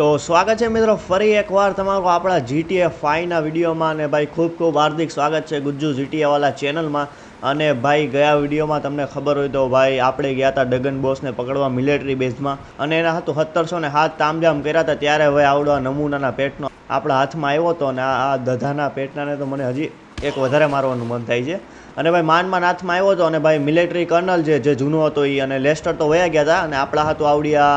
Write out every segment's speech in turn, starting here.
તો સ્વાગત છે મિત્રો ફરી એકવાર તમારું આપણા GTA 5ના વિડીયોમાં અને ભાઈ ખૂબ ખૂબ હાર્દિક સ્વાગત છે ગુજ્જુ GTA વાળા ચેનલમાં। અને ભાઈ ગયા વિડીયોમાં તમને ખબર હોય તો ભાઈ આપણે ગયા હતા ડગન બોસને પકડવા મિલિટરી બેઝમાં અને એના હતું 1707 તામઝામ કર્યા હતા। ત્યારે હવે આવડો નમૂનાના પેટનો આપણા હાથમાં આવ્યો હતો અને આ દધાના પેટનાને તો મને હજી એક વધારે મારવાનું મન થાય છે। અને ભાઈ માંડમાં હાથમાં આવ્યો હતો અને ભાઈ મિલિટરી કર્નલ જે જૂનો હતો એ અને લેસ્ટર તો વયા ગયા હતા અને આપણા હાથું આવડી આ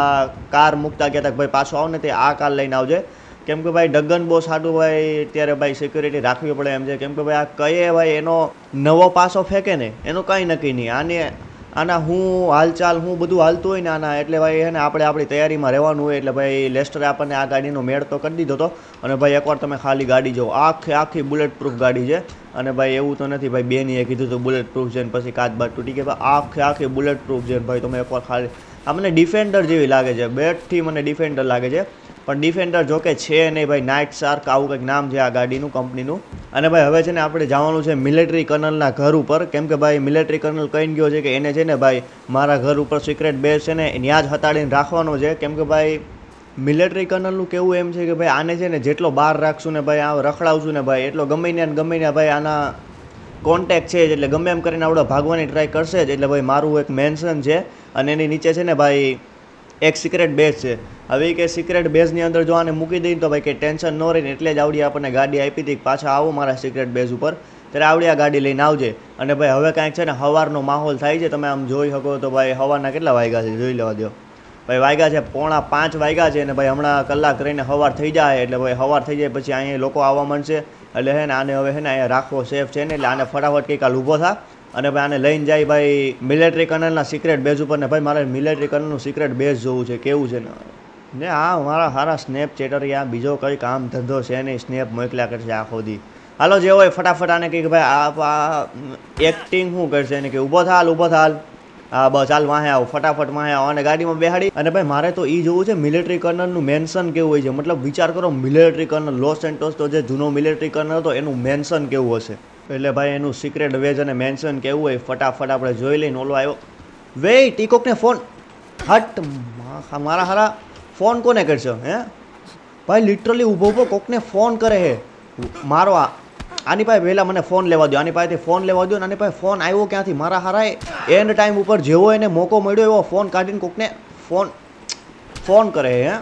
કાર મૂકતા ગયા હતા કે ભાઈ પાછો આવ ને તે આ કાર લઈને આવજે, કેમ કે ભાઈ ડગન બોસ હાટું ભાઈ ત્યારે ભાઈ સિક્યુરિટી રાખવી પડે એમ છે, કેમ કે ભાઈ આ કયે ભાઈ એનો નવો પાસો ફેંકે ને એનું કાંઈ નક્કી નહીં। આના હું હાલચાલ હું બધું હાલતું હોય ને આના એટલે ભાઈ એને આપણે આપણી તૈયારીમાં રહેવાનું હોય। એટલે ભાઈ લેસ્ટરે આપણને આ ગાડીનો મેળ તો કરી દીધો હતો અને ભાઈ એકવાર તમે ખાલી ગાડી જુઓ, આખી બુલેટ પ્રૂફ ગાડી છે અને ભાઈ એવું તો નથી ભાઈ બેનીએ કીધું તો બુલેટ પ્રૂફ છે ને પછી કાચ બાદ તૂટી ગયા, આખી બુલેટ પ્રૂફ છે ભાઈ। તમે એકવાર ખાલી આ મને ડિફેન્ડર જેવી લાગે છે, બેટથી મને ડિફેન્ડર લાગે છે પણ ડિફેન્ડર જોકે છે નહીં ભાઈ, નાઇટ શાર્ક આવું કંઈક નામ છે આ ગાડીનું કંપનીનું। અને ભાઈ હવે છે ને આપણે જવાનું છે મિલિટરી કર્નલના ઘર ઉપર, કેમ કે ભાઈ મિલિટરી કર્નલ કહીને ગયો છે કે એને છે ને ભાઈ મારા ઘર ઉપર સિક્રેટ બેઝ છે ને ત્યાં જ હતાડીને રાખવાનો છે, કેમ કે ભાઈ મિલિટરી કર્નલનું કેવું એમ છે કે ભાઈ આને છે ને જેટલો બહાર રાખશું ને ભાઈ આ રખડાવશું ને ભાઈ એટલો ગમે ને ભાઈ આના કોન્ટેક્ટ છે જ, એટલે ગમે એમ કરીને આવડો ભાગવાની ટ્રાય કરશે જ। એટલે ભાઈ મારું એક મેન્શન છે અને એની નીચે છે ને ભાઈ એક સિક્રેટ બેઝ છે। હવે કે સિક્રેટ બેઝની અંદર જો આને મૂકી દઈએ તો ભાઈ કે ટેન્શન ન રહીને એટલે જ આવડી આપણને ગાડી આપી હતી પાછા આવો મારા સિક્રેટ બેઝ ઉપર, ત્યારે આવડી આ ગાડી લઈને આવજે। અને ભાઈ હવે કાંઈક છે ને સવારનો માહોલ થાય છે, તમે આમ જોઈ શકો તો ભાઈ સવારના કેટલા વાગ્યા છે જોઈ લેવા દો ભાઈ, વાગ્યા છે 4:45 વાગ્યા છે અને ભાઈ હમણાં કલાક રહીને સવાર થઈ જાય, એટલે ભાઈ સવાર થઈ જાય પછી અહીંયા લોકો આવવા માંડશે એટલે હે ને આને હવે હે ને અહીંયા રાખવો સેફ છે ને, એટલે આને ફટાફટ કંઈક હાલ ઊભો થા અને ભાઈ આને લઈને જાય ભાઈ મિલિટરી કર્નલના સિક્રેટ બેઝ ઉપર ને ભાઈ મારે મિલિટરી કર્નલનું સિક્રેટ બેઝ જોવું છે કેવું છે ને આ મારા સારા સ્નેપ ચેટરિયા બીજો કંઈ કામ ધંધો છે નહીં, સ્નેપ મોકલ્યા કરશે આખો દી। હાલો જે હોય ફટાફટ આને કંઈક ભાઈ આ એક્ટિંગ શું કરશે એને કે ઊભો થા હાલ હા બસ હાલ વાહે આવો ફટાફટ વાહે આવો અને ગાડીમાં બેહાડી। અને ભાઈ મારે તો એ જોવું છે મિલિટરી કર્નલનું મેન્શન કેવું હોય છે, મતલબ વિચાર કરો મિલિટરી કર્નલ લોસ સેન્ટોસ તો જે જૂનો મિલિટરી કર્નલ હતો એનું મેન્શન કેવું હશે, એટલે ભાઈ એનું સિક્રેટ વેજ અને મેન્શન કેવું હોય ફટાફટ આપણે જોઈ લઈને। ઓલો આવ્યો વેઇટ ટીકોકને ફોન હટ મારા હારા ફોન કોને કરશો હે ભાઈ, લિટરલી ઊભો કોકને ફોન કરે હે મારો આની પાસે પહેલાં મને ફોન લેવા દો, આની પાસેથી ફોન લેવા દો ને આની પાસે ફોન આવ્યો ક્યાંથી મારા હારાએ એન્ડ ટાઈમ ઉપર જેવો એને મોકો મળ્યો એવો ફોન કાઢીને કોકને ફોન કરે હે,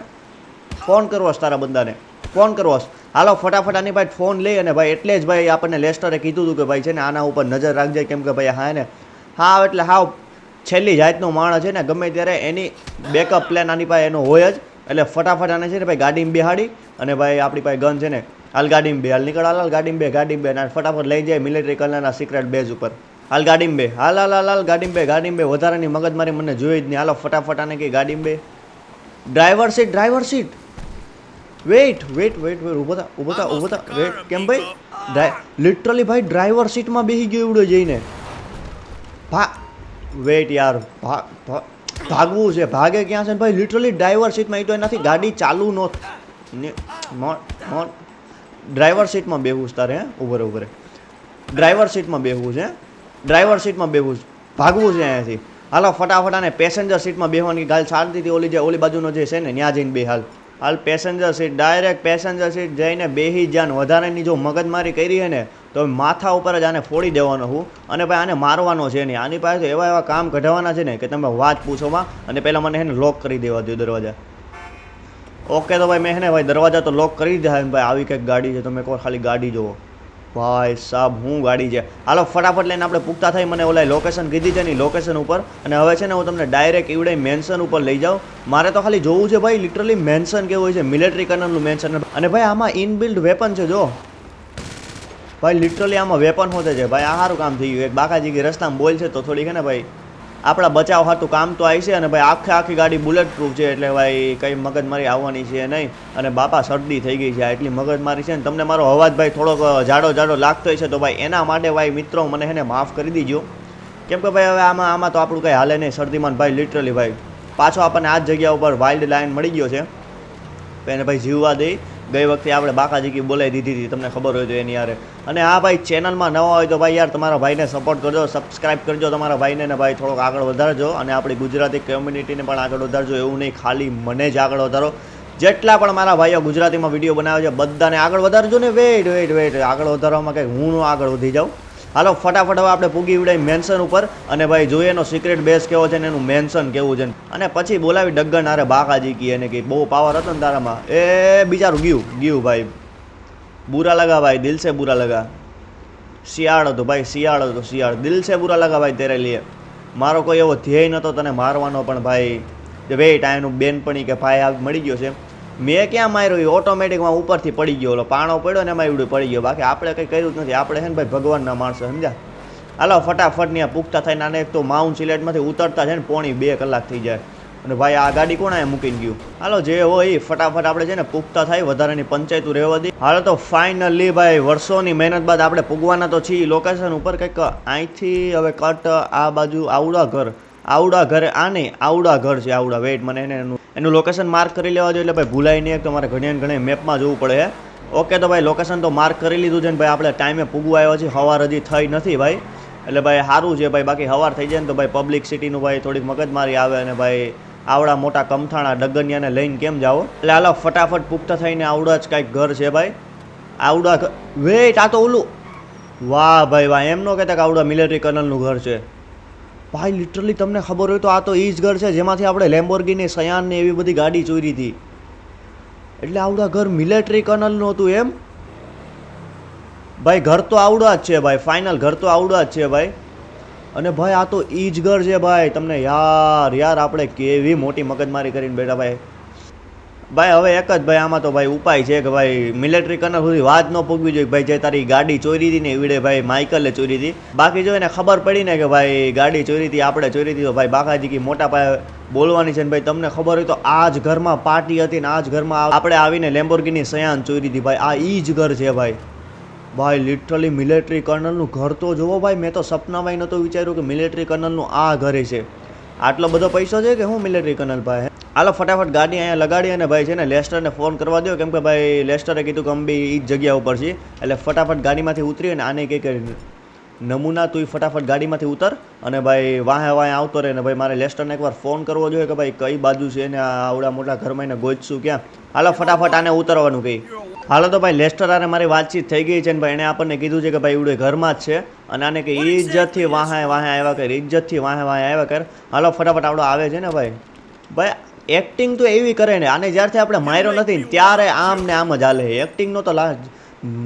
ફોન કરવો તારા બંદાને ફોન કરવો। હાલો ફટાફટ આની પાસે ફોન લઈ અને ભાઈ એટલે જ ભાઈ આપણને લેસ્ટરે કીધું હતું કે ભાઈ છે ને આના ઉપર નજર રાખજે, કેમ કે ભાઈ હા ને હા એટલે હાવ છેલ્લી જાતનો માણસ છે ને ગમે ત્યારે એની બેકઅપ પ્લાન આની પાસે એનો હોય જ, એટલે ફટાફટ આને છે ને ભાઈ ગાડીમાં બેહાડી અને ભાઈ આપણી પાસે ગન છે ને હાલ ગાડીમાં બે હાલ નીકળ હાલ ગાડીમાં બે ફટાફટ લઈ જાય મિલિટરી કર્નલના સિક્રેટ બેઝ ઉપર હાલ ગાડીમાં બે હાલ ગાડીમાં બે વધારાની મગજમારી મને જોઈ જ નહીં। હાલો ફટાફટ આને કે ગાડીમાં બે ડ્રાઈવર સીટ વેઇટ ઊભો થા વેઇટ કેમ ભાઈ લિટરલી ભાઈ ડ્રાઈવર સીટમાં બેસી ગયો એવડો જઈને વેઇટ યાર ભાગવું છે ભાગે ક્યાં છે ભાઈ લિટરલી ડ્રાઈવર સીટમાં એ તો એનાથી ગાડી ચાલુ ડ્રાઈવર સીટમાં બેહવું છે તારે હે ઉભરે ડ્રાઈવર સીટમાં બેહવું છે ભાગવું છે અહીંયાથી। હાલો ફટાફટ આને પેસેન્જર સીટમાં બેહવાની ગાલ શાંતિથી ઓલી બાજુનો જે છે ને ત્યાં જઈને બે હાલ passenger seat direct passenger seat જઈને બેહી જાન, વધારાની જો મગજમારી કરી છે ને તો માથા ઉપર જ આને ફોડી દેવાનો હું અને ભાઈ આને મારવાનો છે નહીં, આની પાસે એવા કામ કઢાવવાના છે ને કે તમે વાત પૂછોમાં। અને પહેલાં મને એને લોક કરી દેવા દો દરવાજા, ઓકે તો ભાઈ મેં ને ભાઈ દરવાજા તો લોક કરી દીધા ભાઈ આવી કંઈક ગાડી છે, તમે એકવાર ખાલી ગાડી જુઓ ભાઈ સાહેબ હું ગાડી છે। હાલો ફટાફટ લઈને આપણે પૂગતા થઈ, મને ઓલા લોકેશન કીધી છે ને લોકેશન ઉપર અને હવે છે ને હું તમને ડાયરેક્ટ એવડે મેન્શન ઉપર લઈ જાઉં। મારે તો ખાલી જોવું છે ભાઈ લિટરલી મેન્શન કેવું હોય છે મિલિટરી કર્નલનું મેન્શન, અને ભાઈ આમાં ઇનબિલ્ડ વેપન છે જો ભાઈ લિટરલી આમાં વેપન હોતે છે ભાઈ, આ સારું કામ થઈ ગયું, એક બાકાજી રસ્તામાં બોલ છે તો થોડીક ને ભાઈ આપણા બચાવ હાતું કામ તો આવી છે। અને ભાઈ આખી ગાડી બુલેટ પ્રૂફ છે એટલે ભાઈ કંઈ મગજમારી આવવાની છે નહીં, અને બાપા શરદી થઈ ગઈ છે એટલી મગજમારી છે ને તમને મારો અવાજ ભાઈ થોડોક જાડો લાગતો હોય છે તો ભાઈ એના માટે ભાઈ મિત્રો મને એને માફ કરી દીજો, કેમ કે ભાઈ હવે આમાં તો આપણું કંઈ હાલે નહીં શરદીમાં ભાઈ લિટરલી ભાઈ પાછો આપણને આ જ જગ્યા ઉપર વાઇલ્ડ લાયન મળી ગયો છે એને ભાઈ જીવવા દઈ ગઈ વખતે આપણે બાકાજીકી બોલાવી દીધી હતી તમને ખબર હોય તો એની યારે। અને આ ભાઈ ચેનલમાં નવા હોય તો ભાઈ યાર તમારા ભાઈને સપોર્ટ કરજો, સબસ્ક્રાઇબ કરજો તમારા ભાઈને ને ભાઈ થોડોક આગળ વધારજો અને આપણી ગુજરાતી કમ્યુનિટીને પણ આગળ વધારજો, એવું નહીં ખાલી મને જ આગળ વધારો, જેટલા પણ મારા ભાઈઓ ગુજરાતીમાં વિડીયો બનાવે છે બધાને આગળ વધારજો ને. વેઇટ આગળ વધારવામાં કંઈક હું આગળ વધી જાઉં. હાલો ફટાફટ હવે આપણે પૂગી ઉડાઈ મેન્શન ઉપર અને ભાઈ જોઈએ એનો સિક્રેટ બેઝ કેવો છે ને એનું મેન્શન કેવું છે અને પછી બોલાવી ડગ્ગન અરે બાકાજી કી એને કે બહુ પાવર હતો ને તારામાં. એ બિચારું ગયું ભાઈ. બુરા લગા ભાઈ, દિલ સે બુરા લગા. શિયાળ હતો ભાઈ, શિયાળ દિલ સે બુરા લગા ભાઈ તેરે લીએ. મારો કોઈ એવો ધ્યેય નહોતો તને મારવાનો, પણ ભાઈ વેઇટ આ એનું બેનપણી કે ભાઈ મળી ગયો છે. મેં ક્યાં માર્યો, એ ઓટોમેટિકમાં ઉપરથી પડી ગયો. ઓલો પાણો પડ્યો ને એમાં એવડું પડી ગયો. બાકી આપણે કંઈ કર્યું જ નથી. આપણે છે ને ભાઈ ભગવાનના માણસો, સમજ્યા. હાલો ફટાફટ ને પૂગતા થઈને આને એક તો માઉન્ટ સિલેટમાંથી ઉતરતા છે ને 1.5 કલાક થઈ જાય. અને ભાઈ આ ગાડી કોણ અહીંયા મૂકીને ગયું. હાલો જે હોય ફટાફટ આપણે છે ને પૂગતા થાય, વધારાની પંચાયતું રહેવા દે. હાલો તો ફાઇનલી ભાઈ વર્ષોની મહેનત બાદ આપણે પૂગવાના તો છીએ લોકેશન ઉપર. કંઈક અહીંથી હવે કટ આ બાજુ આવડા ઘરે આ નહીં આવડા ઘર છે આવડા. વેઇટ મને એનું લોકેશન માર્ક કરી લેવા જોઈએ એટલે ભાઈ ભૂલાય નહીં. એક તો મારે ઘણી મેપમાં જોવું પડે છે. ઓકે તો ભાઈ લોકેશન તો માર્ક કરી લીધું છે ને ભાઈ આપણે ટાઈમે પૂગવા આવ્યો છે. સવાર હજી થઈ નથી ભાઈ, એટલે ભાઈ સારું છે ભાઈ. બાકી સવાર થઈ જાય ને તો ભાઈ પબ્લિક સિટીનું ભાઈ થોડીક મગજમારી આવે અને ભાઈ આવડા મોટા કમથાણા ડગનિયાને લઈને કેમ જાઓ. એટલે હાલો ફટાફટ પૂગતા થઈને આવડા જ કાંઈક ઘર છે ભાઈ. આવડા વેઇટ આ તો ઓલું વાહ ભાઈ વાહ, એમ ન કહેતા કે આવડા મિલિટરી કર્નલનું ઘર છે ભાઈ. લિટરલી તમને ખબર હોય તો આ તો એ જ ઘર છે જેમાંથી આપણે લેમ્બોર્ગિની સયાન ને એવી બધી ગાડી ચોરી હતી. એટલે આવડા ઘર મિલિટરી કર્નલનું હતું એમ ભાઈ. ઘર તો આવડા જ છે ભાઈ, ફાઇનલ ઘર તો આવડા જ છે ભાઈ. અને ભાઈ આ તો એ જ ઘર છે ભાઈ. તમને યાર આપણે કેવી મોટી મગજમારી કરીને બેઠા ભાઈ. ભાઈ હવે એક જ ભાઈ આમાં તો ભાઈ ઉપાય છે કે ભાઈ મિલિટરી કર્નલ સુધી વાત ન પૂગવી જોઈએ ભાઈ. જે તારી ગાડી ચોરી હતી ને એવી ભાઈ માઇકલે ચોરી હતી. બાકી જો એને ખબર પડી ને કે ભાઈ ગાડી ચોરી હતી, આપણે ચોરી હતી, તો ભાઈ બાકાજી કી મોટા પાયે બોલવાની છે ને ભાઈ. તમને ખબર હોય તો આ જ ઘરમાં પાર્ટી હતી ને આ જ ઘરમાં આપણે આવીને લેમ્બોર્ગિની સયાન ચોરી હતી ભાઈ. આ એ જ ઘર છે ભાઈ. ભાઈ લિટરલી મિલિટરી કર્નલનું ઘર તો જુઓ ભાઈ. મેં તો સપનામાં નહોતું વિચાર્યું કે મિલિટરી કર્નલનું આ ઘરે છે. આટલો બધો પૈસો છે કે હું મિલિટરી કર્નલ ભાઈ. હાલો ફટાફટ ગાડી અહીંયા લગાડી અને ભાઈ છે ને લેસ્ટરને ફોન કરવા દો, કેમ કે ભાઈ લેસ્ટરે કીધું કે અમે બી એ જ જગ્યા ઉપર છીએ. એટલે ફટાફટ ગાડીમાંથી ઉતરી અને આને કંઈક નમૂના તું ફટાફટ ગાડીમાંથી ઉતર અને ભાઈ વાહે આવતો રહે ને ભાઈ. મારે લેસ્ટરને એકવાર ફોન કરવો જોઈએ કે ભાઈ કઈ બાજુ છે ને આવડા મોટા ઘરમાં એને ગોચશું ક્યાં. હાલો ફટાફટ આને ઉતરવાનું કહી. હાલો તો ભાઈ લેસ્ટર આરે મારી વાતચીત થઈ ગઈ છે ને ભાઈ એને આપણને કીધું છે કે ભાઈ એવડે ઘરમાં જ છે અને આને કે ઇજ્જતથી વાહે આવ્યા કર, ઇજ્જતથી વાહે આવ્યા કર. હાલો ફટાફટ આવડો આવે છે ને ભાઈ. ભાઈ એક્ટિંગ તો એવી કરે ને, આને જ્યારથી આપણે માર્યો નથી ને ત્યારે આમ ને આમ જ હાલે. એક્ટિંગનો તો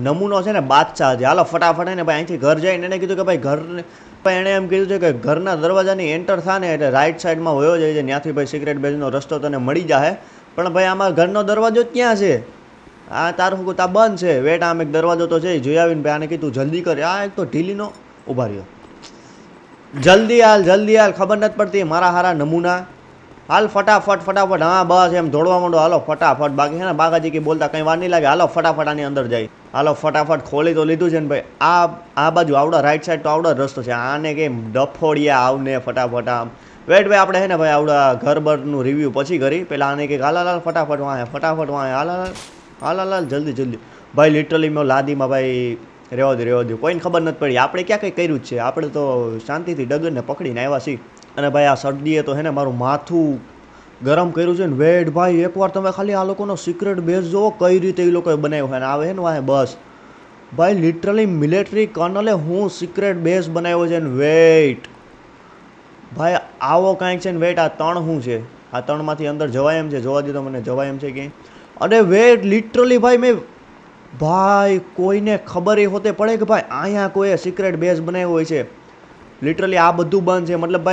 નમૂનો છે ને બાદશાહ છે. હાલો ફટાફટ ને ભાઈ અહીંથી ઘર જઈને એને કીધું કે ભાઈ ઘરને ભાઈ એણે એમ કીધું છે કે ઘરના દરવાજાની એન્ટર થાય ને એટલે રાઈટ સાઈડમાં વયો જાય છે, ત્યાંથી ભાઈ સિક્રેટ બેઝનો રસ્તો તને મળી જાય. પણ ભાઈ આમાં ઘરનો દરવાજો જ ક્યાં છે? આ તારું શું તા બંધ છે. વેટ આમ એક દરવાજો તો છે. જોઈ આવીને ભાઈ આને કીધું જલ્દી કરે. આ એક તો ઢીલીનો ઊભા રહ્યો. જલ્દી હાલ ખબર નથી પડતી મારા હારા નમૂના. હાલ ફટાફટ. હા બસ એમ દોડવા માંડો. હાલો ફટાફટ. બાકી છે ને બાકાજી કે બોલતા કંઈ વાર નહીં લાગે. હાલો ફટાફટ આની અંદર જાય. હાલો ફટાફટ ખોલી તો લીધું છે ને ભાઈ. આ બાજુ આવડા રાઈટ સાઈડ તો આવડો રસ્તો છે. આને કેમ ડફોડિયા આવને ફટાફટ આમ. વેટ ભાઈ આપણે છે ને ભાઈ આવડા ઘર બરનું રિવ્યૂ પછી કરી. પેલા આને કંઈક હાલ ફટાફટ વાંહે હાલ જલ્દી. ભાઈ લિટરલી મેં લાદીમાં ભાઈ રહેવા દો કોઈને ખબર નથી પડી. આપણે ક્યાં કંઈ કર્યું જ છે. આપણે તો શાંતિથી ડગરને પકડીને આવ્યા છીએ. અને ભાઈ આ શરદીએ તો હે ને મારું માથું ગરમ કર્યું છે ને. વેટ ભાઈ એકવાર તમે ખાલી આ લોકોનો સિક્રેટ બેઝ જુઓ કઈ રીતે એ લોકોએ બનાવ્યો છે. અને આવે છે ને વાહે બસ ભાઈ લિટરલી મિલિટરી કર્નલે હું સિક્રેટ બેઝ બનાવ્યો છે ને. વેટ ભાઈ આવો કાંઈક છે ને. વેટ આ તણ શું છે? આ તણમાંથી અંદર જવાય એમ છે? જોવા દે તો મને જવાય એમ છે ક્યાંય. અરે વેટ લિટરલી ભાઈ કોઈને ખબર એ હોતે પડે કે ભાઈ અહીંયા કોઈએ સિક્રેટ બેઝ બનાવ્યો હોય છે. લિટરલી આ બધું બંધ છે. મતલબ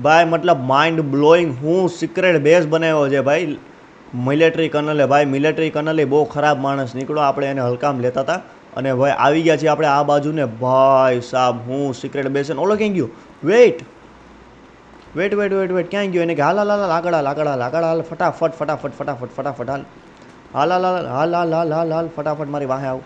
ભાઈ મતલબ માઇન્ડ બ્લોઈંગ. હું સિક્રેટ બેઝ બનાવ્યો છે ભાઈ મિલિટરી કર્નલે. ભાઈ મિલિટરી કર્નલે બહુ ખરાબ માણસ નીકળો. આપણે એને હલકામ લેતા હતા અને ભાઈ આવી ગયા છીએ આપણે આ બાજુ ને. ભાઈ સાહેબ હું સિક્રેટ બેઝ ઓલો ક્યાં ગયો? વેટ ક્યાં ગયો? એને કે હાલ આગળ ફટાફટ હાલ ફટાફટ મારી વાહે આવ.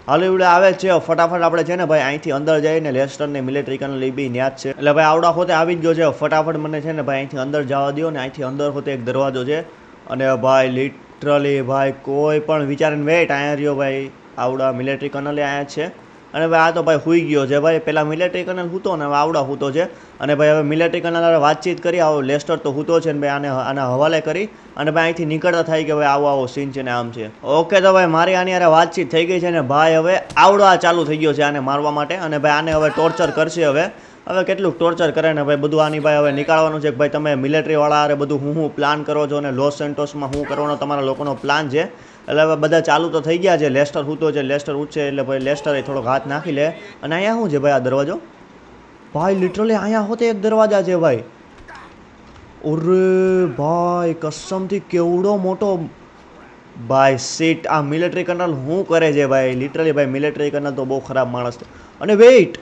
હાલ એવડે આવે છે ફટાફટ. આપણે છે ને ભાઈ અહીંથી અંદર જઈને લેસ્ટરને મિલિટરી કર્નલ એ બી ન્યાજ છે. એટલે ભાઈ આવડા હોતે આવી જ ગયો છે. ફટાફટ મને છે ને ભાઈ અહીંથી અંદર જવા દો ને. અહીંથી અંદર હોતે એક દરવાજો છે અને ભાઈ લિટરલી ભાઈ કોઈ પણ વિચારીને વેટ અહીંયા રહ્યો ભાઈ આવડા મિલિટરી કર્નલે અહીંયા છે. અને ભાઈ આ તો ભાઈ સૂઈ ગયો છે ભાઈ. પહેલાં મિલિટરી કર્નલ સૂતો ને હવે આવડા સૂતો છે. અને ભાઈ હવે મિલિટરી કર્નલ વાતચીત કરી, આવો લેસ્ટર તો સૂતો છે ને ભાઈ આના હવાલે કરી અને ભાઈ અહીંથી નીકળતા થાય કે ભાઈ આવો સીન છે ને આમ છે. ઓકે તો ભાઈ મારી આની યારે વાતચીત થઈ ગઈ છે ને ભાઈ હવે આવડો આ ચાલુ થઈ ગયો છે આને મારવા માટે. અને ભાઈ આને હવે ટોર્ચર કરશે. હવે કેટલું ટોર્ચર કરે ને ભાઈ બધું આની ભાઈ હવે નીકાળવાનું છે કે ભાઈ તમે મિલિટરીવાળા અરે બધું હું પ્લાન કરો છો અને લોસ સેન્ટોસમાં હું કરવાનો તમારા લોકોનો પ્લાન છે. એટલે હવે બધા ચાલુ તો થઈ ગયા છે. લેસ્ટર સૂતો છે, લેસ્ટર ઉઠશે એટલે ભાઈ લેસ્ટર થોડોક હાથ નાખી લે. અને અહીંયા શું છે ભાઈ આ દરવાજો? ભાઈ લિટરલી અહીંયા હોતે એક દરવાજા છે ભાઈ. અરે ભાઈ કસમથી કેવડો મોટો ભાઈ સીટ. આ મિલિટરી કર્નલ શું કરે છે ભાઈ? લિટરલી ભાઈ મિલિટરી કર્નલ તો બહુ ખરાબ માણસ છે. અને વેઇટ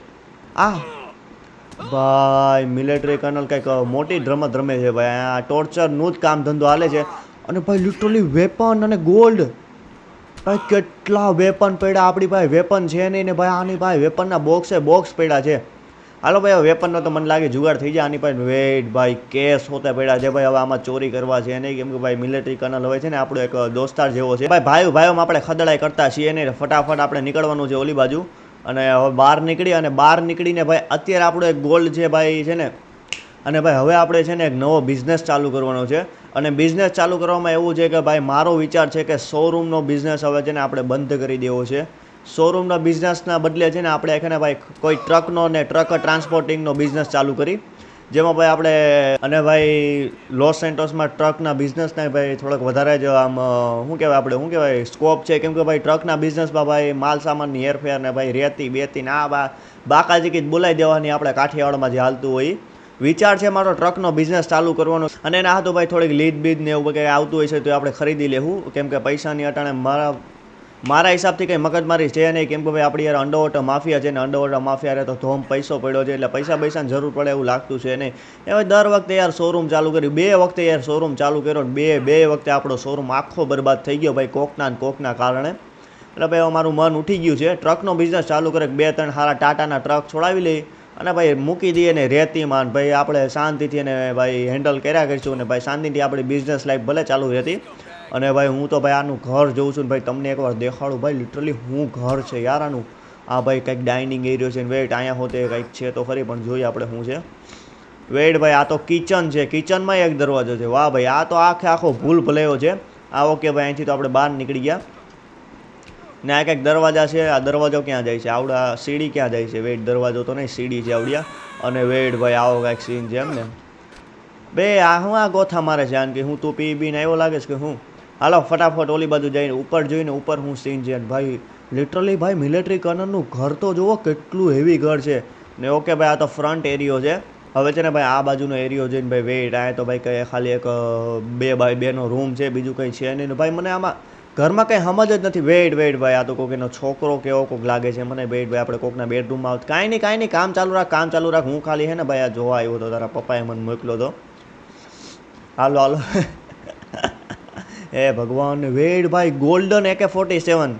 આ ભાઈ મિલિટરી કર્નલ કંઈક મોટી રમત રમે છે ભાઈ. આ ટોર્ચરનું જ કામ ધંધો હાલે છે. અને ભાઈ લિટરલી વેપન અને ગોલ્ડ ભાઈ કેટલા વેપન પડ્યા આપણી પાસે. વેપન છે નહીં ને ભાઈ આની પાસે વેપનના બોક્સ પડ્યા છે. હાલો ભાઈ વેપનનો તો મને લાગે જુગાડ થઈ જાય આની પાસે. વેઇટ ભાઈ કેસ હોતા પડ્યા છે ભાઈ. હવે આમાં ચોરી કરવા છે નહીં કેમ કે ભાઈ મિલિટરી કર્નલ હવે છે ને આપણો એક દોસ્તાર જેવો છે ભાઈ. ભાઈઓમાં આપણે ખદડાઈ કરતા છીએ ને ફટાફટ આપણે નીકળવાનું છે ઓલી બાજુ. અને હવે બહાર નીકળીને ભાઈ અત્યારે આપણો એક ગોલ છે ભાઈ છે ને. અને ભાઈ હવે આપણે છે ને એક નવો બિઝનેસ ચાલુ કરવાનો છે. અને બિઝનેસ ચાલુ કરવામાં એવું છે કે ભાઈ મારો વિચાર છે કે શોરૂમનો બિઝનેસ હવે છે ને આપણે બંધ કરી દેવો છે. શોરૂમના બિઝનેસના બદલે છે ને આપણે છે ને ભાઈ કોઈ ટ્રકનો ને ટ્રક ટ્રાન્સપોર્ટિંગનો બિઝનેસ ચાલુ કરી. જેમાં ભાઈ આપણે અને ભાઈ લોસ સેન્ટોસમાં ટ્રકના બિઝનેસને ભાઈ થોડોક વધારે જ આમ શું કહેવાય સ્કોપ છે. કેમ કે ભાઈ ટ્રકના બિઝનેસમાં ભાઈ માલ સામાનની હેરફેર ને ભાઈ રેતી બેતી ને આ બાકાજીકી જ બોલાવી દેવાની આપણે કાઠિયાવાડમાં જે હાલતું હોય. વિચાર છે મારો ટ્રકનો બિઝનેસ ચાલુ કરવાનો. અને એના હાથું ભાઈ થોડીક લીડ બીજ ને એવું કંઈ આવતું હોય છે તો આપણે ખરીદી લેવું. કેમ કે પૈસાની અટાણે મારા હિસાબથી કંઈ મગજમારી છે નહીં. કેમ કે ભાઈ આપણી યાર અંડરવોટર માફિયા છે ને અંડરવોટર માફિયા તો ધોમ પૈસો પડ્યો છે એટલે પૈસાની જરૂર પડે એવું લાગતું છે નહીં. હવે દર વખતે યાર શોરૂમ ચાલુ કર્યું, 2 વખતે યાર શોરૂમ ચાલુ કર્યો ને બે વખતે આપણો શોરૂમ આખો બરબાદ થઈ ગયો ભાઈ કોકના કારણે. એટલે ભાઈ મારું મન ઉઠી ગયું છે ટ્રકનો બિઝનેસ ચાલુ કરે. 2-3 સારા ટાટાના ટ્રક છોડાવી લઈ અને ભાઈ મૂકી દઈએ ને રેતીમાં ભાઈ આપણે શાંતિથી એને ભાઈ હેન્ડલ કર્યા કરીશું. ને ભાઈ શાંતિથી આપણી બિઝનેસ લાઈફ ભલે ચાલુ રહેતી. અને ભાઈ હું તો ભાઈ આનું ઘર જોઉં છું ને ભાઈ તમને એકવાર દેખાડું ભાઈ લિટરલી હું ઘર છે યાર આનું. આ ભાઈ કંઈક ડાઇનિંગ એરિયો છે ને વેઇટ અહીંયા હોતે કંઈક છે તો ખરી પણ જોઈએ આપણે શું છે. વેઇટ ભાઈ આ તો કિચન છે. કિચનમાં એક દરવાજો છે. વાહ ભાઈ આ તો આખો ભૂલ ભલાયો છે. આ ઓકે ભાઈ અહીંથી તો આપણે બહાર નીકળી ગયા. ને આ કંઈક દરવાજા છે. આ દરવાજો ક્યાં જાય છે? આવડા સીડી ક્યાં જાય છે? વેઇટ દરવાજો તો નહીં સીડી છે આવડ્યા. અને વેઇટ ભાઈ આવો કાંઈક સીન છે એમ ને બે આ હું આ ગોથા મારે છે આન કે હું તું પી બીને આવ્યો લાગે છે કે હું. હાલો ફટાફટ ઓલી બાજુ જઈને ઉપર જોઈને ઉપર હું સીન છે ભાઈ. લિટરલી ભાઈ મિલિટરી કર્નલનું ઘર તો જુઓ કેટલું હેવી ઘર છે ને. ઓકે ભાઈ આ તો ફ્રન્ટ એરિયો છે. હવે છે ને ભાઈ આ બાજુનો એરિયો જોઈને ભાઈ વેઇટ આ તો ભાઈ કંઈ ખાલી એક 2x2 રૂમ છે બીજું કંઈ છે નહીં. ભાઈ મને આમાં ઘરમાં કંઈ સમજ જ નથી. વેઇટ ભાઈ આ તો કોઈક એનો છોકરો કેવો કોઈક લાગે છે મને. વેઇટ ભાઈ આપણે કોકના બેડરૂમમાં આવત કાંઈ નહીં કામ ચાલુ રાખ. હું ખાલી હે ને ભાઈ આ જોવા આવ્યો હતો તારા પપ્પાએ મને મોકલ્યો હતો. હાલો એ ભગવાન. વેઇટ ભાઈ ગોલ્ડન AK-47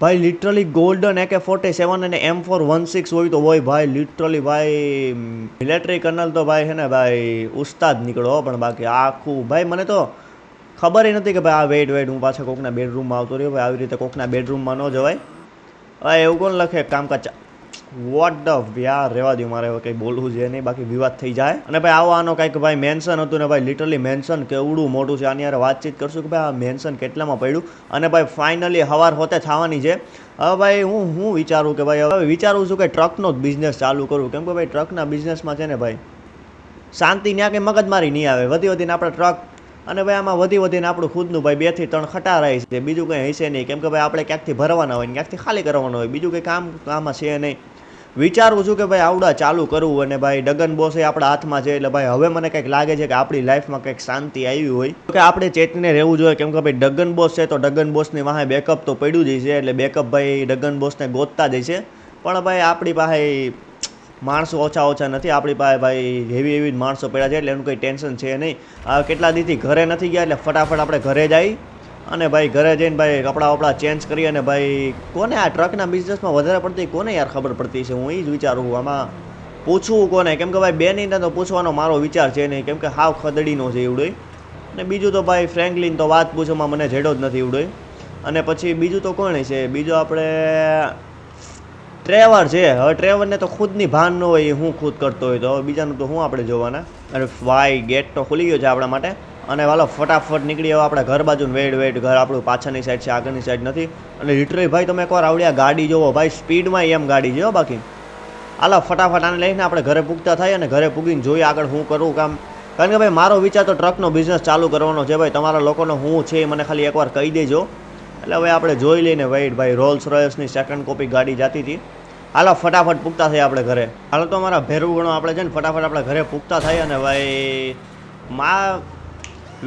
ભાઈ લિટરલી ગોલ્ડન AK-47 અને M416 હોય તો હોય ભાઈ. લિટરલી ભાઈ મિલિટરી કર્નલ તો ભાઈ છે ને ભાઈ ઉસ્તાદ નીકળો. પણ બાકી આખું ભાઈ મને તો ખબર નથી કે ભાઈ આ વેઇટ હું પાછા કોકના બેડરૂમમાં આવતો રહ્યો ભાઈ. આવી રીતે કોકના બેડરૂમમાં ન જવાય. હવે એવું કોણ લખે કામકાજ વોટ ધ યાર રહેવા દઉં મારે હવે કંઈ બોલવું છે નહીં બાકી વિવાદ થઈ જાય. અને ભાઈ આનો કંઈક ભાઈ મેન્શન હતું ને ભાઈ લિટરલી મેન્શન કેવડું મોટું છે. આની યાર વાતચીત કરશું કે ભાઈ આ મેન્શન કેટલામાં પડ્યું. અને ભાઈ ફાઇનલી હવાર હોતે થવાની છે. હવે ભાઈ હું વિચારું કે ભાઈ હવે વિચારું છું કે ટ્રકનો જ બિઝનેસ ચાલુ કરું. કેમ કે ભાઈ ટ્રકના બિઝનેસમાં છે ને ભાઈ શાંતિ ત્યાં કંઈ મગજમારી નહીં આવે. વધીને આપણે ટ્રક અને ભાઈ આમાં વધીને આપણું ખુદનું ભાઈ 2 થી 3 ખટારાય છે. બીજું કંઈ હશે નહીં. કેમ કે ભાઈ આપણે ક્યાંકથી ભરવાના હોય ને ક્યાંકથી ખાલી કરવાના હોય. બીજું કંઈ કામ આમાં છે નહીં. વિચારું છું કે ભાઈ આવડા ચાલુ કરવું. અને ભાઈ ડગન બોસ એ આપણા હાથમાં છે. એટલે ભાઈ હવે મને કંઈક લાગે છે કે આપણી લાઈફમાં કંઈક શાંતિ આવી હોય કે આપણે ચેતને રહેવું જોઈએ. કેમ કે ભાઈ ડગન બોસ છે તો ડગન બોસની વાહે બેકઅપ તો પડ્યું જ છે. એટલે બેકઅપ ભાઈ ડગન બોસને ગોતતા જ છે. પણ ભાઈ આપણી પાસે માણસો ઓછા નથી. આપણી પાસે ભાઈ હેવી માણસો પડ્યા છે. એટલે એનું કંઈ ટેન્શન છે નહીં. કેટલા દીથી ઘરે નથી ગયા એટલે ફટાફટ આપણે ઘરે જઈ અને ભાઈ ઘરે જઈને ભાઈ કપડાં ચેન્જ કરી. અને ભાઈ કોને આ ટ્રકના બિઝનેસમાં વધારે પડતી કોને યાર ખબર પડતી છે? હું એ જ વિચારું આમાં પૂછવું કોને. કેમ કે ભાઈ બેનીને તો પૂછવાનો મારો વિચાર છે નહીં. કેમ કે હાવ ખદડીનો છે એવડો. અને બીજું તો ભાઈ ફ્રેન્કલિન તો વાત પૂછવામાં મને જેડો જ નથી એવડો. અને પછી બીજું તો કોણ છે? બીજું આપણે ટ્રેવર છે. હવે ટ્રેવરને તો ખુદની ભાન ન હોય, એ હું ખુદ કરતો હોય, તો હવે બીજાનું તો હું આપણે જોવાના. અને ભાઈ ગેટ તો ખુલી ગયો છે આપણા માટે. અને વાલો ફટાફટ નીકળી હવે આપણા ઘર બાજુ. વેડ ઘર આપણું પાછળની સાઈડ છે, આગળની સાઈડ નથી. અને લિટરલી ભાઈ તમે એકવાર આવડ્યા ગાડી જોવો ભાઈ, સ્પીડમાં એમ ગાડી છે બાકી. હાલો ફટાફટ આને લઈને આપણે ઘરે પૂગતા થાય અને ઘરે પૂગીને જોઈએ આગળ હું કરું કામ. કારણ કે ભાઈ મારો વિચાર તો ટ્રકનો બિઝનેસ ચાલુ કરવાનો છે ભાઈ. તમારા લોકોનો હું છે મને ખાલી એકવાર કહી દેજો. એટલે હવે આપણે જોઈ લઈને ભાઈ રોલ્સ રોયસની સેકન્ડ કોપી ગાડી જતી હતી. હાલો ફટાફટ પૂગતા થાય આપણે ઘરે. હાલો તો અમારા ભેરવું ગણો આપણે છે ને ફટાફટ આપણે ઘરે પૂગતા થાય. અને ભાઈ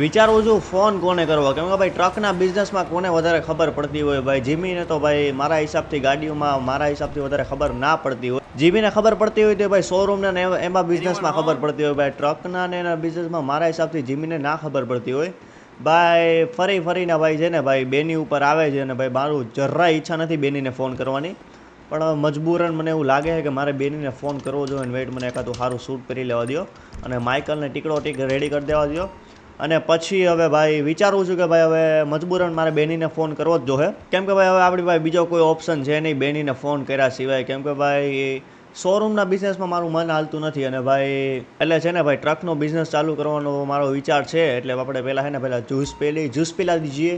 વિચારવું છું ફોન કોને કરવો, કેમ કે ભાઈ ટ્રકના બિઝનેસમાં કોને વધારે ખબર પડતી હોય ભાઈ. જીમીને તો ભાઈ મારા હિસાબથી ગાડીઓમાં મારા હિસાબથી વધારે ખબર ના પડતી હોય. જીમીને ખબર પડતી હોય તો ભાઈ શોરૂમને ને એમાં બિઝનેસમાં ખબર પડતી હોય ભાઈ. ટ્રકના ને એના બિઝનેસમાં મારા હિસાબથી જીમીને ના ખબર પડતી હોય ભાઈ. ફરીને ભાઈ છે ને ભાઈ બેની ઉપર આવે છે. અને ભાઈ મારું જરાય ઈચ્છા નથી બેનીને ફોન કરવાની, પણ હવે મજબૂરન મને એવું લાગે છે કે મારે બેનીને ફોન કરવો જોઈએ. વેઇટ મને એકાદું સારું શૂટ પહેરી લેવા દો અને માઇકલને ટીકડો રેડી કરી દેવા દો. અને પછી હવે ભાઈ વિચારું છું કે ભાઈ હવે મજબૂરન મારે બેનીને ફોન કરવો જ જોઈએ. કેમ કે ભાઈ હવે આપણી ભાઈ બીજો કોઈ ઓપ્શન છે નહીં બેનીને ફોન કર્યા સિવાય. કેમ કે ભાઈ શોરૂમના બિઝનેસમાં મારું મન હાલતું નથી. અને ભાઈ એટલે છે ને ભાઈ ટ્રકનો બિઝનેસ ચાલુ કરવાનો મારો વિચાર છે. એટલે આપણે પહેલાં છે ને પહેલાં જ્યુસ પીલા દીજીએ.